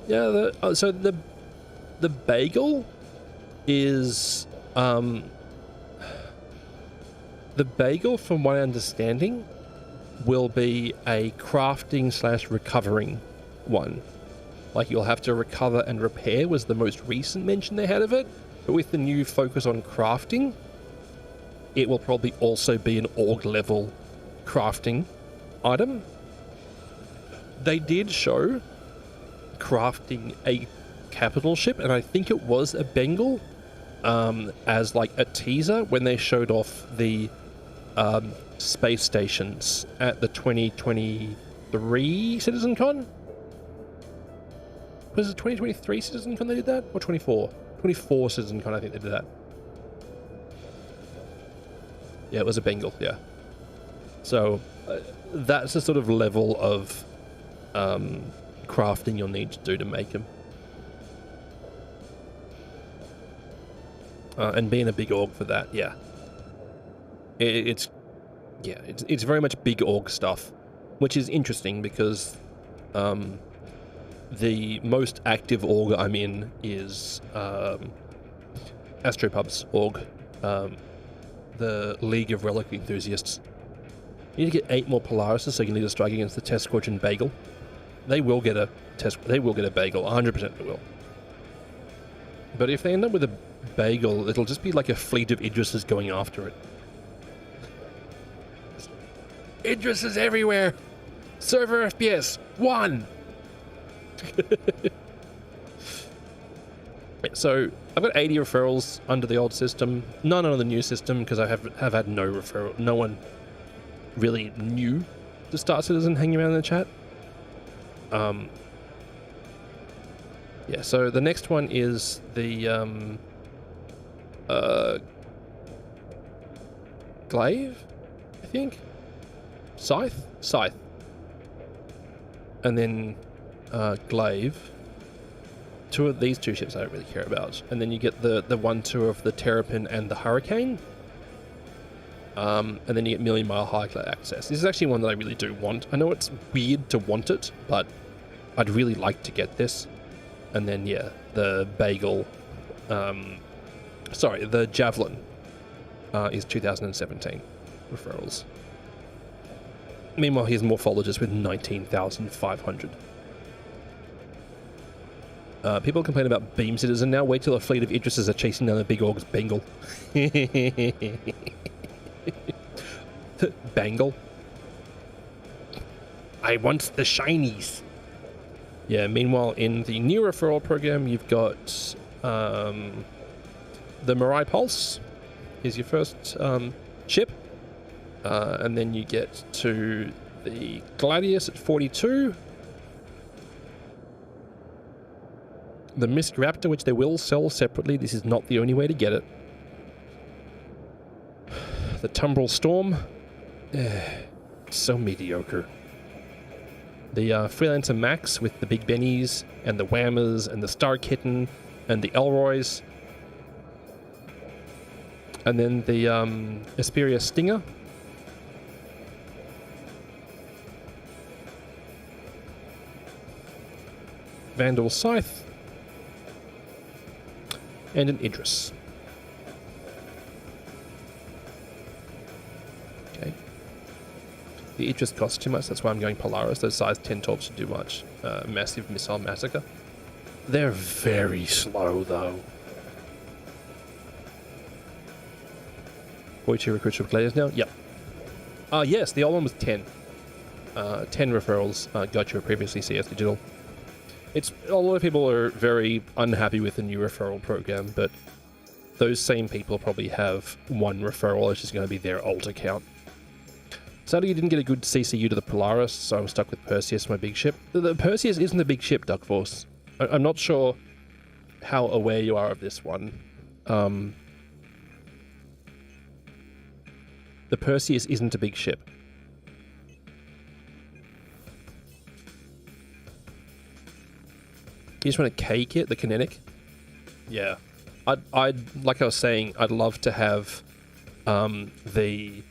Yeah, so the bagel is the bagel, from my understanding, will be a crafting / recovering one. Like, you'll have to recover and repair was the most recent mention they had of it, but with the new focus on crafting, it will probably also be an org level crafting item. They did show crafting a capital ship, and I think it was a Bengal, as like a teaser when they showed off the space stations at the 2023 CitizenCon. Was it 2023 CitizenCon they did that? Or 24? 24 CitizenCon, I think they did that. Yeah, it was a Bengal, yeah. So, that's the sort of level of crafting you'll need to do to make them. And being a big org for that, yeah. It's very much big org stuff, which is interesting because the most active org I'm in is Astropub's org, the League of Relic Enthusiasts. You need to get 8 more Polarises so you can lead a strike against the Test Squadron Bagel. They will get a bagel, 100% they will. But if they end up with a bagel, it'll just be like a fleet of Idrises going after it. Idrises everywhere! Server FPS 1! So, I've got 80 referrals under the old system, none under the new system, because I have had no referral. No one really new to Star Citizen hanging around in the chat. Yeah, so the next one is the Glaive, I think? Scythe? Scythe. And then Glaive. These two ships I don't really care about. And then you get the 1-2 of the Terrapin and the Hurricane. And then you get Million Mile High access. This is actually one that I really do want. I know it's weird to want it, but I'd really like to get this. And then, yeah, the Bagel... the Javelin is 2017 referrals. Meanwhile, here's Morphologist with 19,500. People complain about Beam Citizen now. Wait till a fleet of Idrises are chasing down the Big Org's Bengal. Bangle. I want the shinies. Yeah, meanwhile, in the new referral program, you've got the Mirai Pulse. Here's your first ship. And then you get to the Gladius at 42. The Misk Raptor, which they will sell separately. This is not the only way to get it. The Tumbrel Storm. So mediocre. The Freelancer Max with the Big Bennies and the Whammers and the Star Kitten and the Elroys. And then the Asperia Stinger. Vandal Scythe. And an Idris. Okay. The Idris costs too much, that's why I'm going Polaris. Those size 10 torps should do much. Massive Missile Massacre. They're very slow, though. 42 recruits for Gladiators now? Yep. Yes, the old one was 10. 10 referrals got you a previously CS Digital. A lot of people are very unhappy with the new referral program, but those same people probably have one referral, which is going to be their alt account. Sadly, you didn't get a good CCU to the Polaris, so I'm stuck with Perseus, my big ship. The Perseus isn't a big ship, Duck Force. I'm not sure how aware you are of this one. The Perseus isn't a big ship. You just want a K kit, the Kinetic? Yeah. I'd like I was saying, I'd love to have the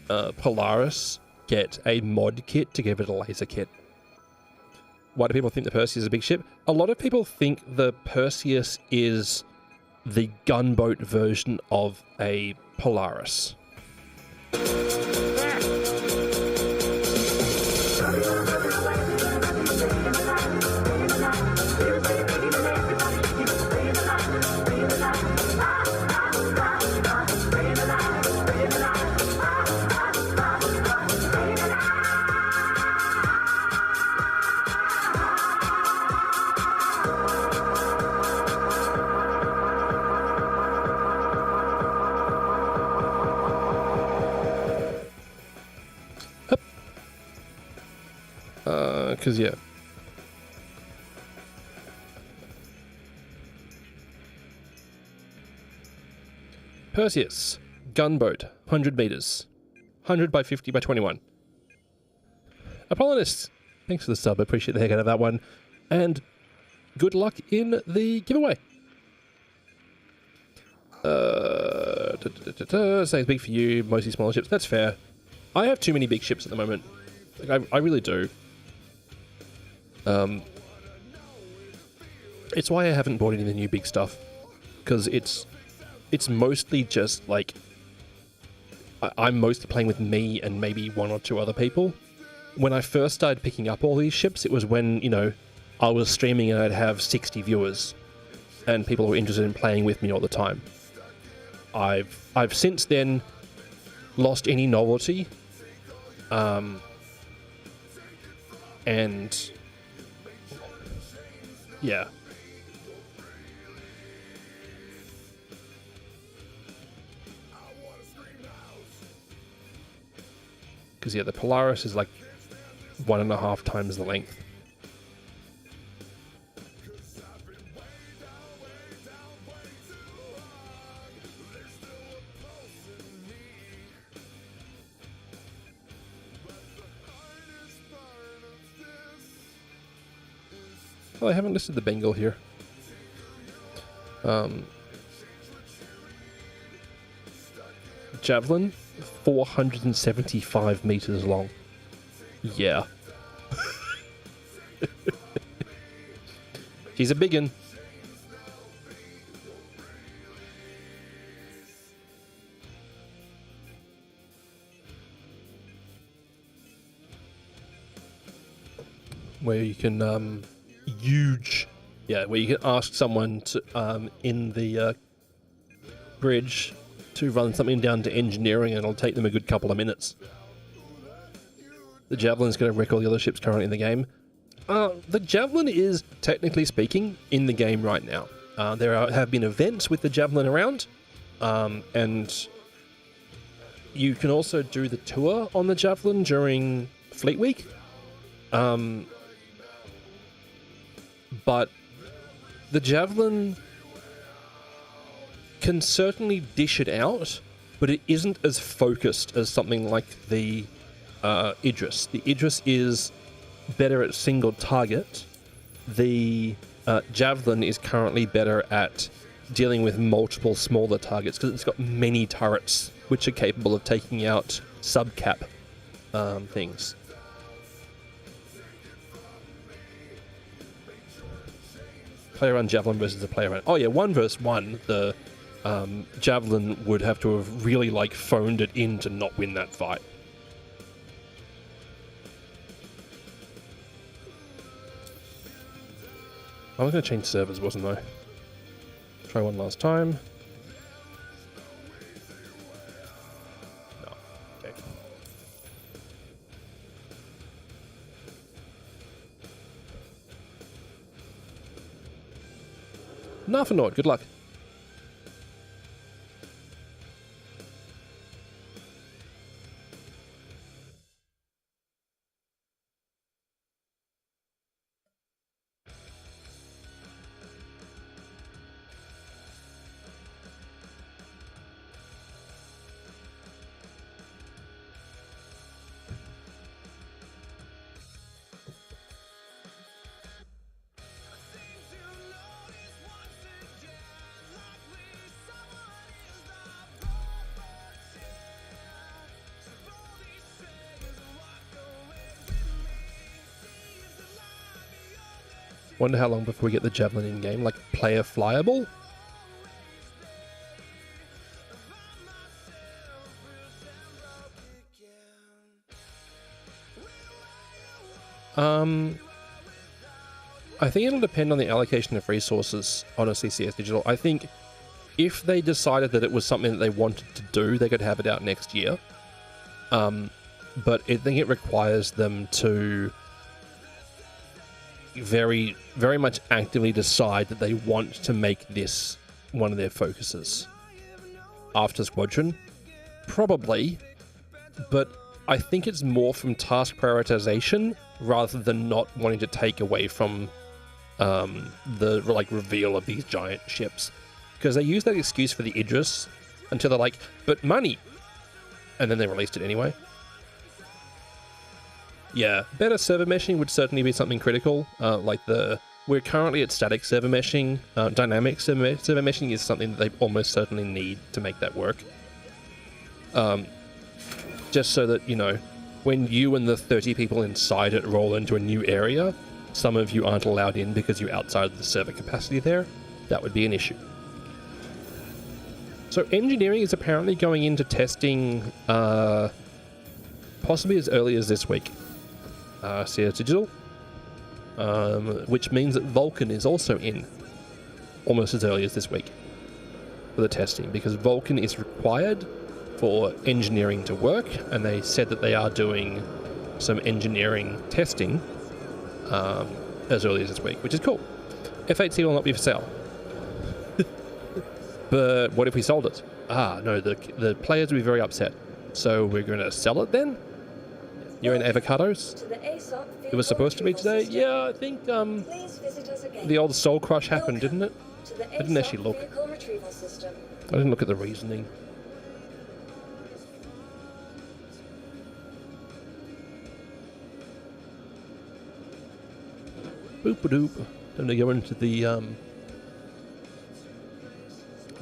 Polaris get a mod kit to give it a laser kit. Why do people think the Perseus is a big ship? A lot of people think the Perseus is the gunboat version of a Polaris. Because, yeah. Perseus, gunboat, 100 meters, 100 by 50 by 21. Apollonist, thanks for the sub, I appreciate the heck out of that one. And good luck in the giveaway. Saying big for you, mostly smaller ships, that's fair. I have too many big ships at the moment. Like, I really do. It's why I haven't bought any of the new big stuff, because it's mostly just like I'm mostly playing with me and maybe one or two other people. When I first started picking up all these ships, it was when, you know, I was streaming and I'd have 60 viewers. and people who are interested in playing with me all the time. I've since then lost any novelty, and yeah. Because yeah, the Polaris is like 1.5 times the length. Well, I haven't listed the Bengal here. Javelin, 475 meters long. Yeah. She's a big one. Where you can, huge. Yeah, where you can ask someone to, in the bridge to run something down to engineering, and it'll take them a good couple of minutes. The Javelin's going to wreck all the other ships currently in the game. The Javelin is, technically speaking, in the game right now. There have been events with the Javelin around, and you can also do the tour on the Javelin during Fleet Week. But the Javelin can certainly dish it out, but it isn't as focused as something like the Idris. The Idris is better at single target. The Javelin is currently better at dealing with multiple smaller targets because it's got many turrets which are capable of taking out sub-cap things. Player run Javelin versus a player run. Oh yeah, 1 versus 1. The Javelin would have to have really like phoned it in to not win that fight. I was going to change servers, wasn't I? Try one last time. No. Okay. Narfanord, good luck. Wonder how long before we get the Javelin in game, like player flyable? I think it'll depend on the allocation of resources, honestly, CS Digital. I think if they decided that it was something that they wanted to do, they could have it out next year. But I think it requires them to very, very much actively decide that they want to make this one of their focuses. After Squadron? Probably. But I think it's more from task prioritization rather than not wanting to take away from the like reveal of these giant ships. Because they use that excuse for the Idris until they're like, but money! And then they released it anyway. Yeah, better server meshing would certainly be something critical. We're currently at static server meshing. Dynamic server meshing is something that they almost certainly need to make that work. Just so that, you know, when you and the 30 people inside it roll into a new area, some of you aren't allowed in because you're outside of the server capacity there. That would be an issue. So engineering is apparently going into testing possibly as early as this week. CS Digital, which means that Vulcan is also in. almost as early as this week for the testing, because Vulcan is required for engineering to work, and they said that they are doing some engineering testing as early as this week, which is cool. F8C will not be for sale. But what if we sold it? No, the players will be very upset. So we're going to sell it then? You're in avocados? To the ASOP It was supposed to be today? Yeah, I think Please visit us again. the old soul crush happened, didn't it? To the I didn't actually ASOP look. vehicle retrieval system. I didn't look at the reasoning. Boop-a-doop. Time to go into the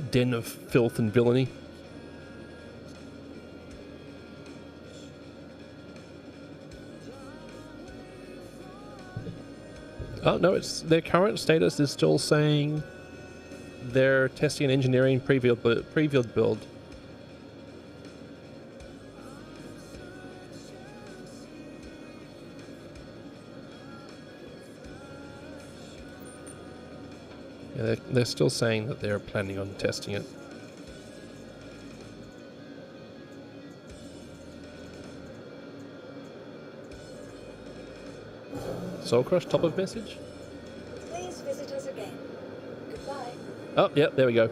den of filth and villainy. Oh, no, it's their current status is still saying they're testing an engineering pre-build build. Yeah, they're still saying that they're planning on testing it. Soul Crush, top of message? Please visit us again. Goodbye. Oh, yeah, there we go.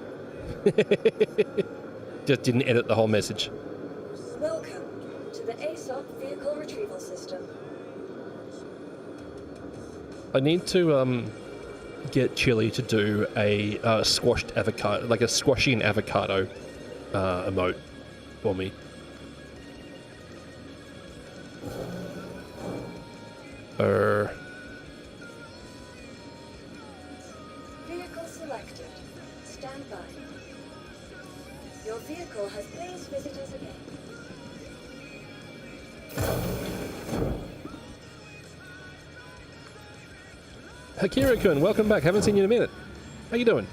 Just didn't edit the whole message. Welcome to the ASOP vehicle retrieval system. I need to get Chili to do a squashed avocado, like a squashing avocado emote for me. Vehicle selected. Stand by. Your vehicle has please visit us again. Hakira-kun, welcome back. Haven't seen you in a minute. How you doing?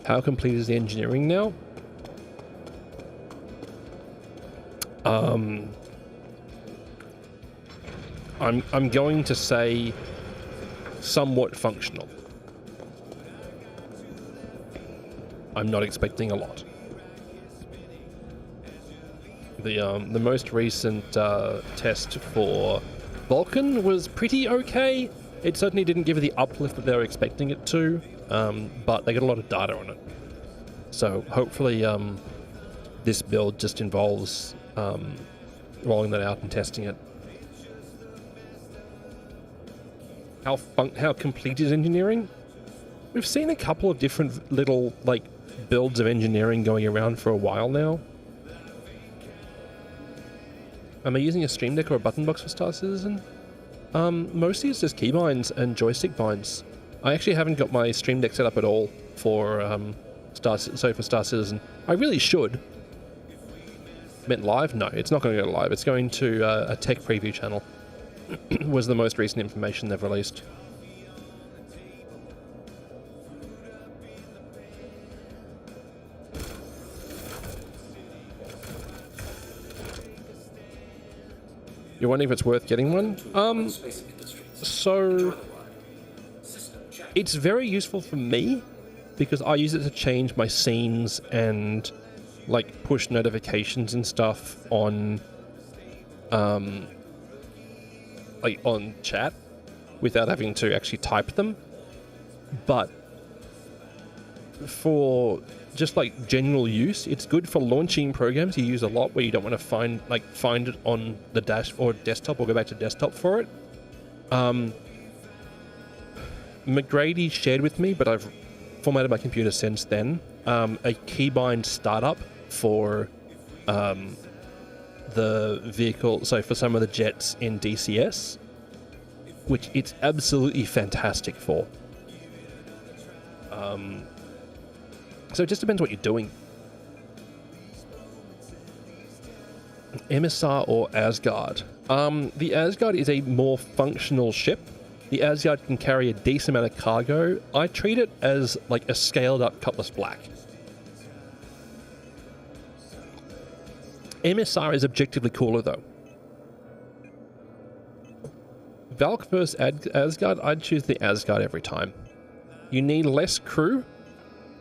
How complete is the engineering now? I'm going to say somewhat functional. I'm not expecting a lot. The most recent test for Vulcan was pretty okay. It certainly didn't give it the uplift that they were expecting it to, but they got a lot of data on it. So hopefully this build just involves rolling that out and testing it. How complete is engineering? We've seen a couple of different little builds of engineering going around for a while now. Am I using a Stream Deck or a button box for Star Citizen? Mostly it's just keybinds and joystick binds. I actually haven't got my Stream Deck set up at all for Star Citizen. I really should. Meant live? No, it's not going to go live. It's going to a tech preview channel. Was the most recent information they've released. You're wondering if it's worth getting one? Space Industries. So Enjoy the ride. System check. it's very useful for me because I use it to change my scenes and push notifications and stuff on on chat without having to actually type them. But for just general use, it's good for launching programs you use a lot where you don't want to find it on the dash or desktop or go back to desktop for it. McGrady shared with me, but I've formatted my computer since then, a keybind startup for the vehicle, so for some of the jets in DCS, which it's absolutely fantastic for. So it just depends what you're doing. Emissar or Asgard? The Asgard is a more functional ship. The Asgard can carry a decent amount of cargo. I treat it as like a scaled up Cutlass Black. Emissar is objectively cooler though. Valk versus Asgard, I'd choose the Asgard every time. You need less crew,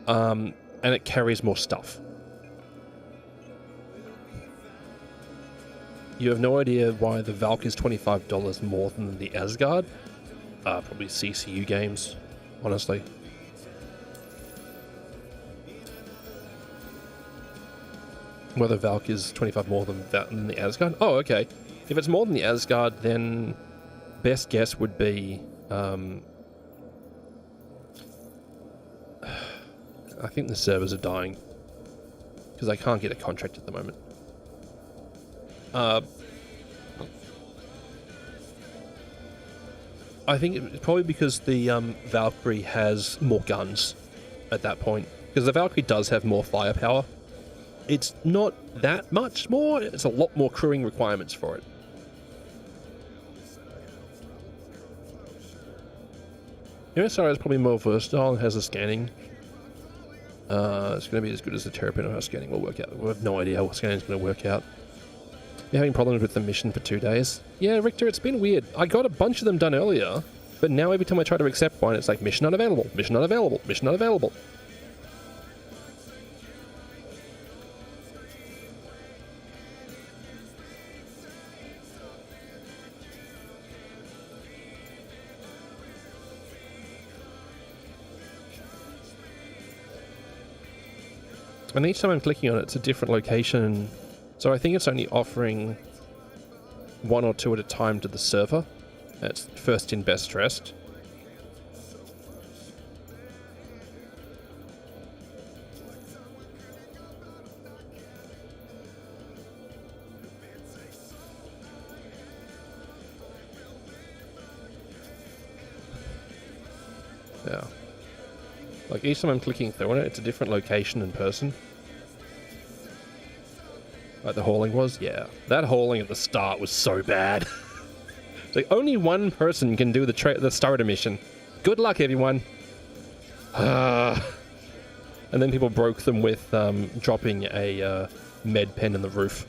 and it carries more stuff. You have no idea why the Valk is $25 more than the Asgard. Probably CCU games, honestly. Whether Valk is 25 more than the Asgard? Oh, okay. If it's more than the Asgard, then best guess would be... I think the servers are dying. Because I can't get a contract at the moment. I think it's probably because the Valkyrie has more guns at that point. Because the Valkyrie does have more firepower. It's not that much more. It's a lot more crewing requirements for it. MSR is probably more versatile and has a scanning. It's going to be as good as the Terrapin or how scanning will work out. We have no idea how scanning is going to work out. You're having problems with the mission for 2 days? Yeah, Richter, it's been weird. I got a bunch of them done earlier, but now every time I try to accept one, it's like mission unavailable, mission unavailable, mission unavailable. And each time I'm clicking on it, it's a different location. So I think it's only offering 1 or 2 at a time to the server. It's first in, best dressed. Yeah. Like each time I'm clicking through on it, it's a different location in person. Like the hauling was? Yeah. That hauling at the start was so bad. It's like only one person can do the starter mission. Good luck, everyone. And then people broke them with dropping a med pen in the roof.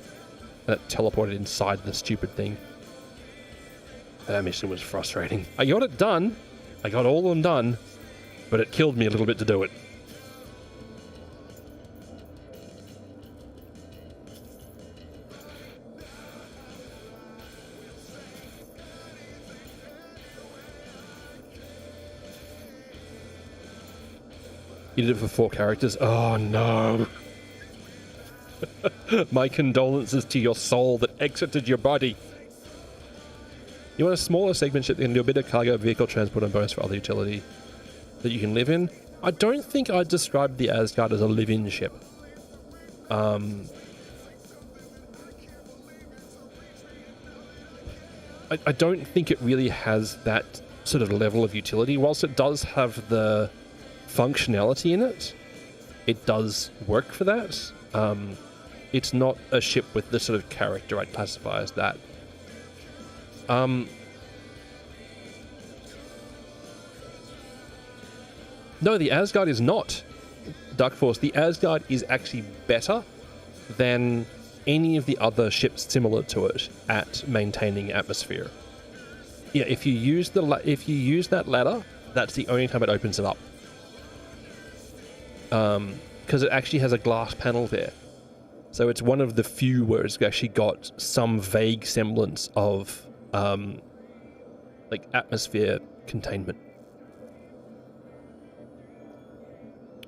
And it teleported inside the stupid thing. That mission was frustrating. I got it done. I got all of them done. But it killed me a little bit to do it. You did it for 4 characters? Oh no. My condolences to your soul that exited your body. You want a smaller segment ship that can do a bit of cargo, vehicle transport, and bonus for other utility that you can live in? I don't think I'd describe the Asgard as a live-in ship. I don't think it really has that sort of level of utility. Whilst it does have the functionality in it, it does work for that. It's not a ship with the sort of character I'd classify as that. No, the Asgard is not Dark Force. The Asgard is actually better than any of the other ships similar to it at maintaining atmosphere. Yeah, if you use that ladder, that's the only time it opens it up. Because it actually has a glass panel there. So it's one of the few where it's actually got some vague semblance of like atmosphere containment.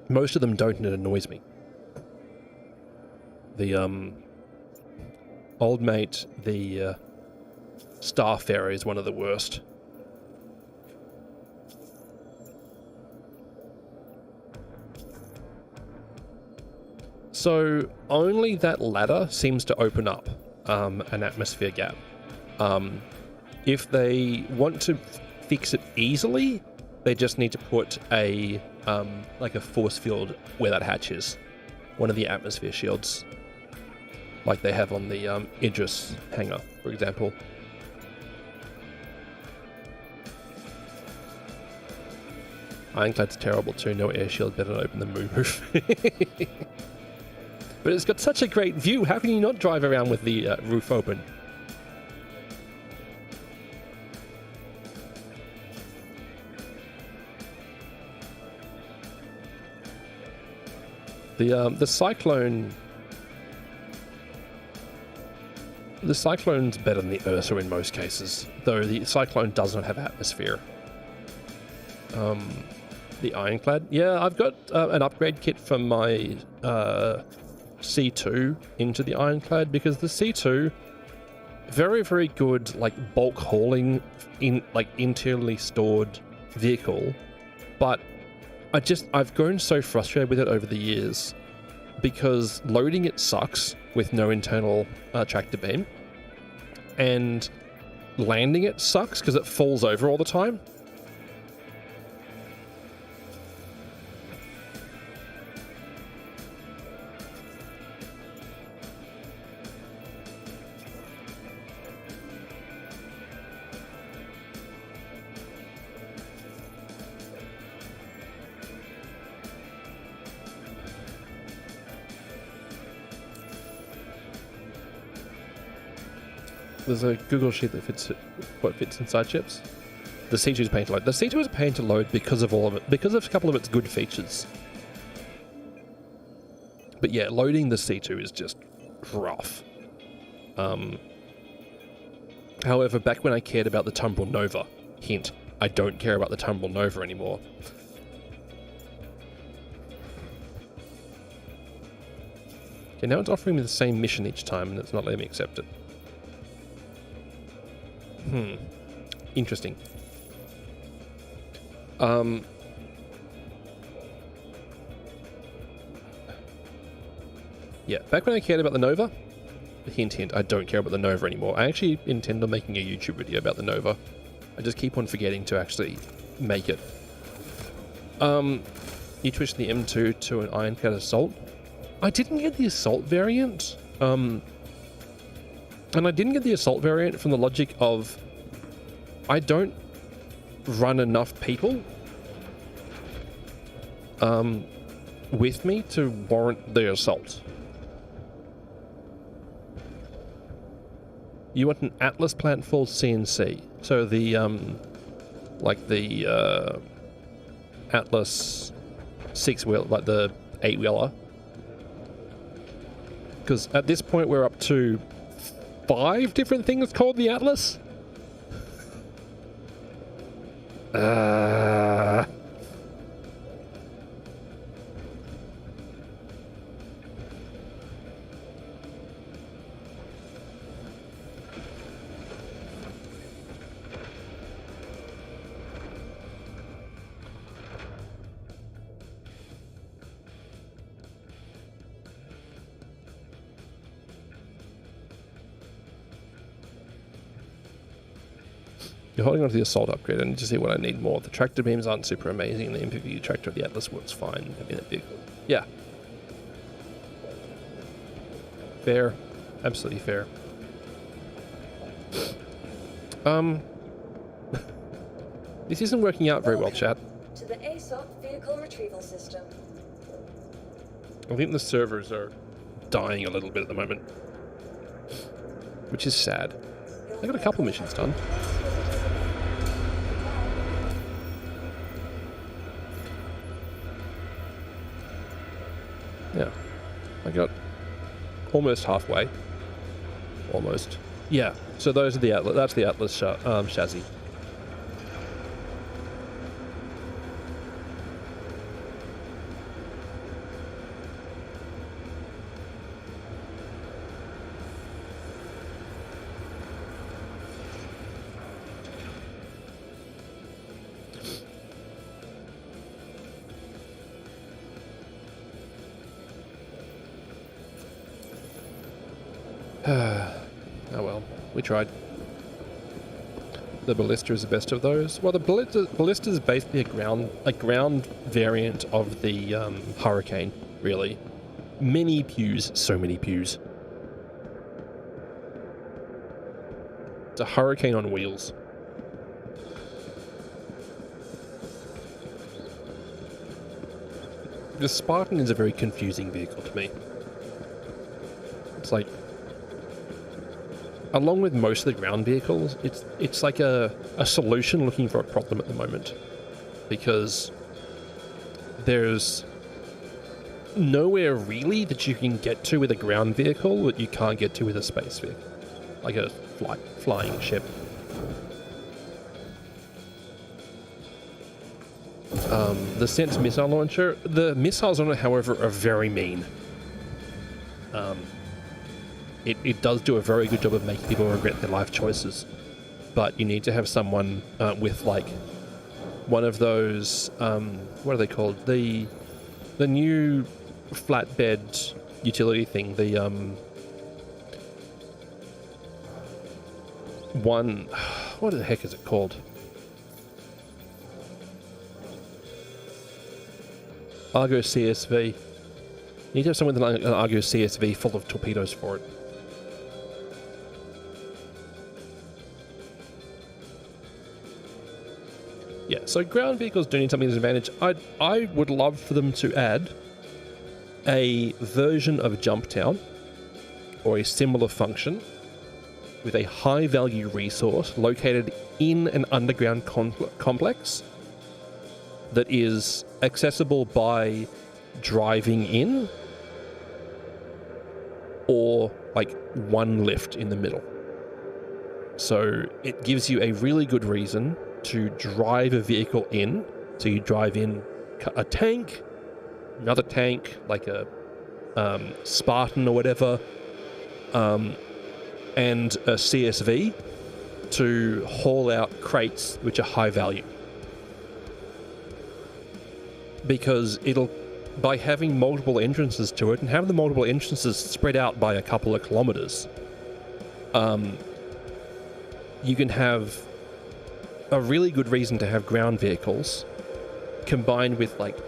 Most of them don't, and it annoys me. The old mate, the Starfarer, is one of the worst. So only that ladder seems to open up an atmosphere gap. If they want to fix it easily, they just need to put a like a force field where that hatch is, one of the atmosphere shields. like they have on the Idris hangar, for example. Ironclad's terrible too, no air shield, better not open the moonroof. But it's got such a great view, how can you not drive around with the roof open? The Cyclone... The Cyclone's better than the Ursa in most cases, though the Cyclone does not have atmosphere. The Ironclad. Yeah, I've got an upgrade kit from my C2 into the Ironclad, because the C2, very, very good, like, bulk hauling, in like internally stored vehicle, but I've grown so frustrated with it over the years, because loading it sucks with no internal tractor beam, and landing it sucks because it falls over all the time. There's a Google sheet that fits what fits inside ships. The C2 is a pain to load. The C2 is a pain to load because of all of it, because of a couple of its good features. But yeah, loading the C2 is just rough. However, back when I cared about the Tumbril Nova, hint, I don't care about the Tumbril Nova anymore. Okay, now it's offering me the same mission each time and it's not letting me accept it. Interesting. Yeah, back when I cared about the Nova, hint, hint, I don't care about the Nova anymore. I actually intend on making a YouTube video about the Nova. I just keep on forgetting to actually make it. You switched the M2 to an Ironclad Assault. I didn't get the Assault variant. And I didn't get the Assault variant from the logic of I don't run enough people with me to warrant the Assault. You want an Atlas Planetfall CNC. So the, like the Atlas 6-wheel, like the 8-wheeler. Because at this point we're up to 5 different things called the Atlas? You're holding on to the Assault upgrade. I need to see what I need more. The tractor beams aren't super amazing, and the MPV tractor of the Atlas works fine in that vehicle. Yeah. Fair. Absolutely fair. This isn't working out very well, chat. To the ASOP vehicle retrieval system. I think the servers are dying a little bit at the moment, which is sad. I got a couple missions done. Yeah, I got almost halfway. Almost. Yeah, so those are the Atlas. That's the Atlas chassis. Oh well, we tried. The Ballista is the best of those. Well, the Ballista is basically a ground variant of the Hurricane, really. Many pews, so many pews. It's a Hurricane on wheels. The Spartan is a very confusing vehicle to me. It's like, along with most of the ground vehicles, it's like a solution looking for a problem at the moment. Because there's nowhere really that you can get to with a ground vehicle that you can't get to with a space vehicle. Like a flying ship. The Sense missile launcher, the missiles on it, however, are very mean. It does do a very good job of making people regret their life choices, but you need to have someone with like one of those what are they called? The new flatbed utility thing. The one, what the heck is it called? Argo CSV. You need to have someone with an Argo CSV full of torpedoes for it. Yeah, so ground vehicles do need something to advantage. I would love for them to add a version of Jumptown or a similar function with a high value resource located in an underground complex that is accessible by driving in or like one lift in the middle. So it gives you a really good reason to drive a vehicle in. So you drive in a tank, another tank, like a Spartan or whatever, and a CSV to haul out crates which are high value. Because by having multiple entrances to it and having the multiple entrances spread out by a couple of kilometers, you can have a really good reason to have ground vehicles combined with like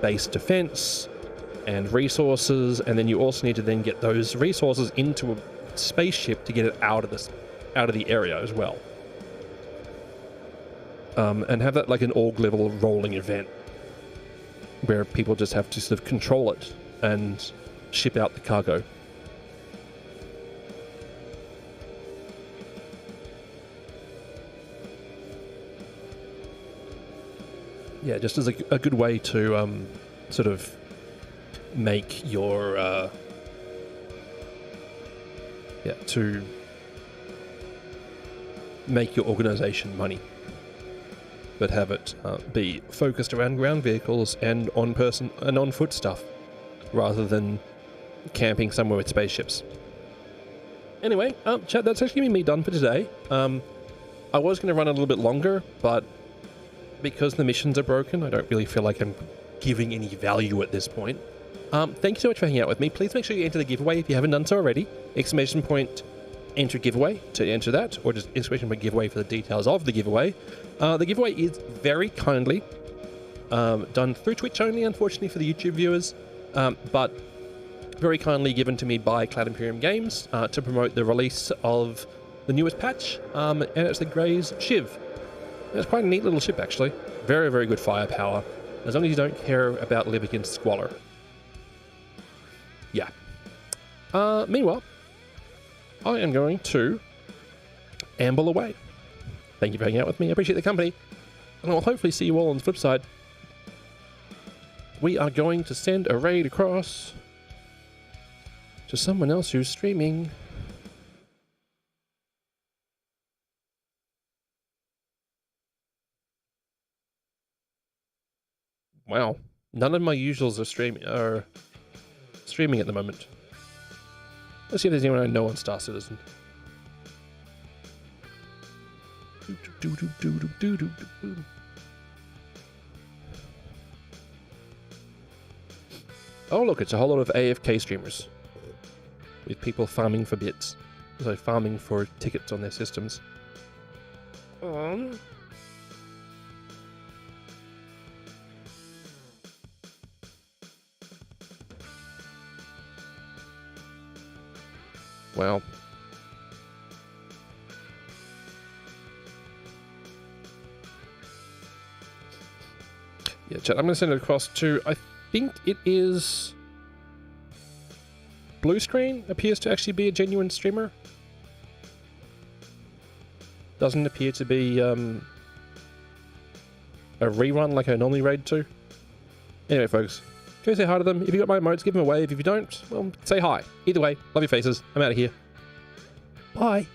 base defense and resources, and then you also need to then get those resources into a spaceship to get it out of the area as well, and have that like an org level rolling event where people just have to sort of control it and ship out the cargo. Yeah, just as a good way to sort of make your to make your organization money, but have it be focused around ground vehicles and on foot stuff, rather than camping somewhere with spaceships. Anyway, chat, that's actually me done for today. I was going to run a little bit longer, but because the missions are broken, I don't really feel like I'm giving any value at this point. Thank you so much for hanging out with me. Please make sure you enter the giveaway if you haven't done so already. Exclamation point enter giveaway to enter that, or just exclamation point giveaway for the details of the giveaway. The giveaway is very kindly done through Twitch only, unfortunately for the YouTube viewers, but very kindly given to me by Cloud Imperium Games to promote the release of the newest patch, and it's the Grey's Shiv. It's quite a neat little ship, actually. Very, very good firepower, as long as you don't care about living in squalor. Yeah. Meanwhile, I am going to amble away. Thank you for hanging out with me. I appreciate the company, and I'll hopefully see you all on the flip side. We are going to send a raid across to someone else who's streaming. Wow, none of my usuals are streaming at the moment. Let's see if there's anyone I know on Star Citizen. Oh look, it's a whole lot of AFK streamers with people farming for bits, so farming for tickets on their systems. Well, chat. I'm going to send it across to, I think it is Blue Screen, appears to actually be a genuine streamer. Doesn't appear to be a rerun like I normally raid to. Anyway, folks, go say hi to them. If you got my emotes, give them a wave. If you don't, well, say hi. Either way, love your faces. I'm out of here. Bye.